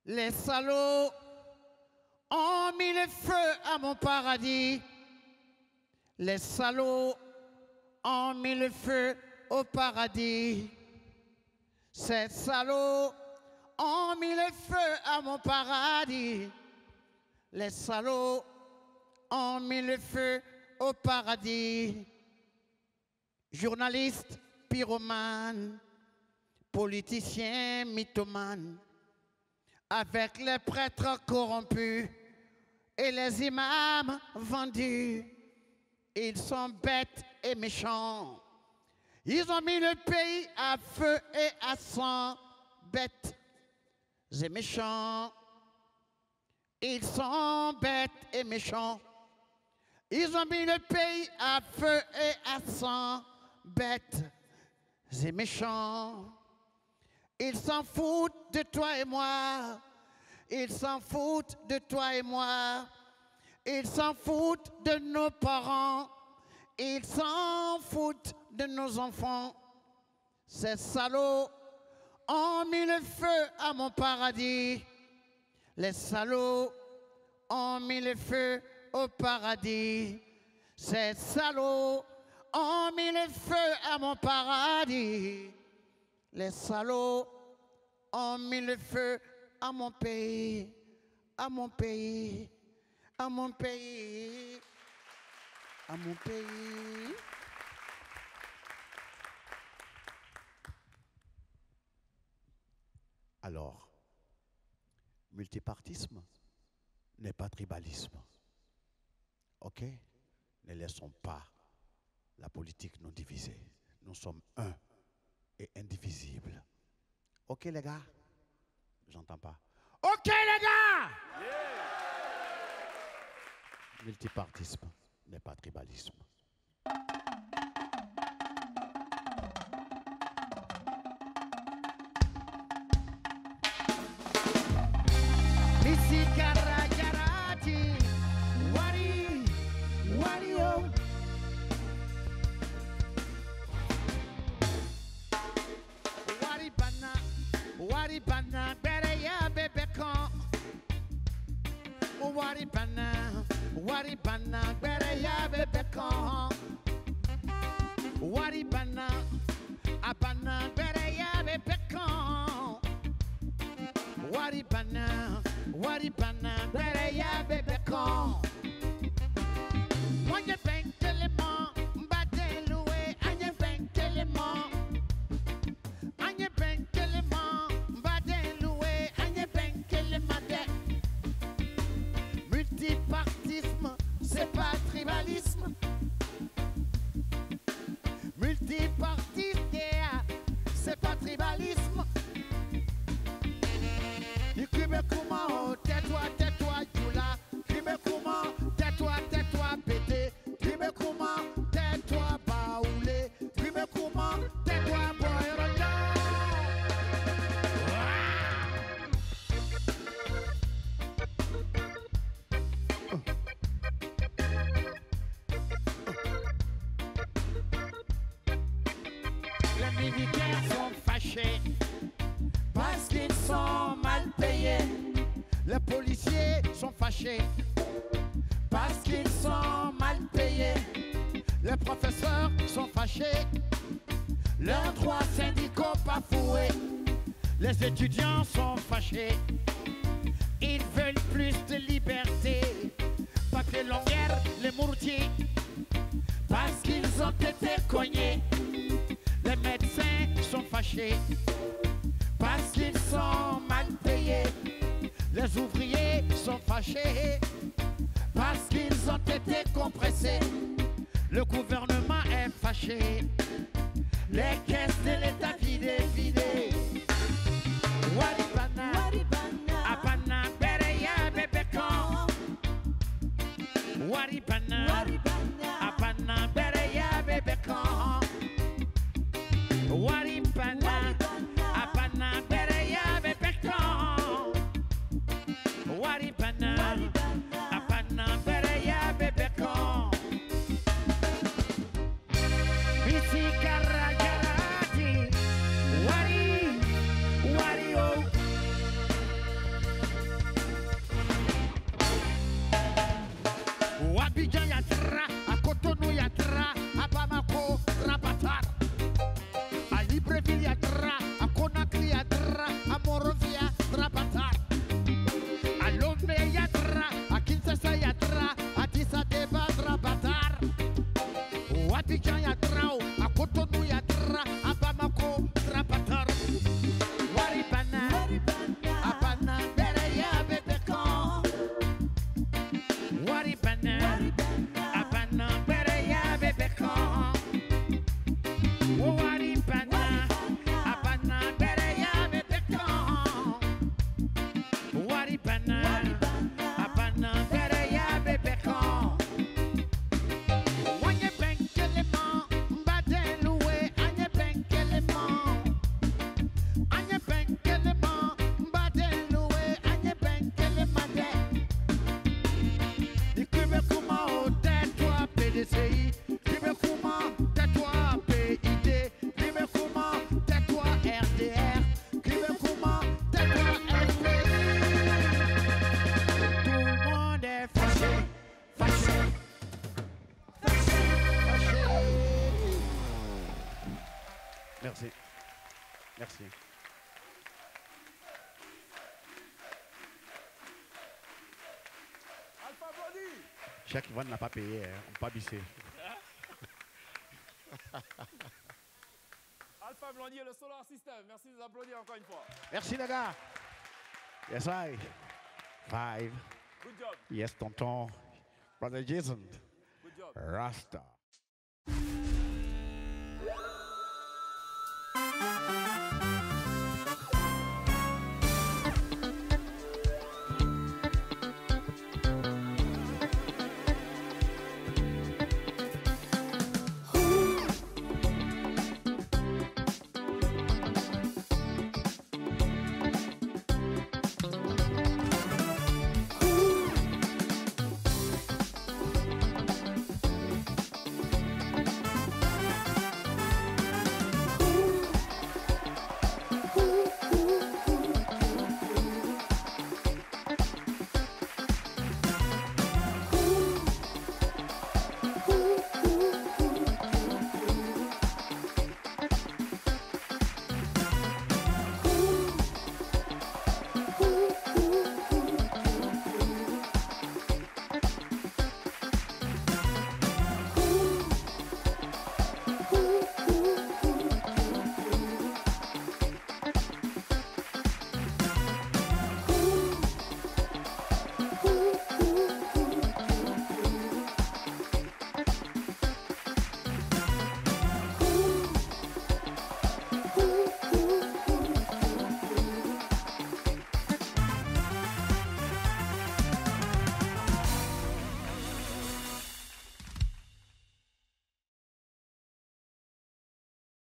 Les salauds ont mis le feu à mon paradis. Les salauds ont mis le feu au paradis. Ces salauds ont mis le feu à mon paradis. Les salauds ont mis le feu au paradis. Journalistes, pyromanes, politiciens, mythomanes, avec les prêtres corrompus et les imams vendus, ils sont bêtes et méchants. Ils ont mis le pays à feu et à sang, bêtes et méchants. Ils sont bêtes et méchants. Ils ont mis le pays à feu et à sang, bêtes et méchants. Ils s'en foutent de toi et moi. Ils s'en foutent de toi et moi. Ils s'en foutent de nos parents. Ils s'en foutent de nos enfants. Ces salauds ont mis le feu à mon paradis. Les salauds ont mis le feu au paradis. Ces salauds ont mis le feu à mon paradis. Les salauds ont mis le feu à mon pays, à mon pays, à mon pays, à mon pays. Alors, multipartisme n'est pas tribalisme. OK? Ne laissons pas la politique nous diviser. Nous sommes un et indivisibles. OK, les gars? J'entends pas. OK, les gars! Multipartisme n'est pas tribalisme. Waribana, better ya bebe con. Waribana, better ya bebe con. Waribana, abana, better ya bebe con. Waribana, better ya bebe con. When you think tellement, bate loué, and you think tellement. Multipartisme, c'est pas tribalisme. Multipartisme, yeah, c'est pas tribalisme. Du Kibekouma, tais-toi, Yula. Kibekouma, tais-toi, pété. Kibekouma, tais-toi, Baoulé. Kibekouma, tais-toi, Boyroda. Les militaires sont fâchés parce qu'ils sont mal payés. Les policiers sont fâchés parce qu'ils sont mal payés. Les professeurs sont fâchés, leurs droits syndicaux bafoués. Les étudiants sont fâchés, ils veulent plus de liberté. Papier longueur, les mourtiers, parce qu'ils ont été cognés. Les médecins sont fâchés parce qu'ils sont mal payés. Les ouvriers sont fâchés parce qu'ils ont été compressés. Le gouvernement est fâché, les caisses de l'État vidées. Waribana, abana, bereya, bebekon. Waribana, abana, bereya, bebekon. Waribana, abana, bereya, bebekon. Waribana, abana, bereya, bebekon. Biti karajarati, wari oh. Abidjan yatra, à Cotonou yatra, à Bamako, Rabatar. À Libreville yatra, à Conakry yatra, à Monrovia, Rabatar. À Lomé yatra, à Kinshasa yatra, à Addis Abeba, Rabatar. Abidjan yatra, à Cotonou yatra, à Bamako, Rabatar. Waribana, abana, bereya, bebekon. Waribana, abana, bereya, bebekon. Waribana, abana, bereya, bebekon. Waribana, abana, bereya, bebekon. Wanye benkelema, mbade loué, anye benkelema. Anye benkelema, mbade loué, anye benkelema de. Kibekouma, tais-toi, PDCI. Kibekouma, tais-toi, PID. Kibekouma, tais-toi, RDR. Kibekouma, tais-toi, FPI. Tout le monde est fâché, fâché, fâché, fâché. Merci. Merci. Chèque Yvonne n'a pas payé, hein. On peut pas bisser. Alpha Blondier, le Solar System. Merci de vous applaudir encore une fois. Merci les gars. Yes, I. 5. Good job. Yes, tonton. Brother Jason. Good job. Rasta.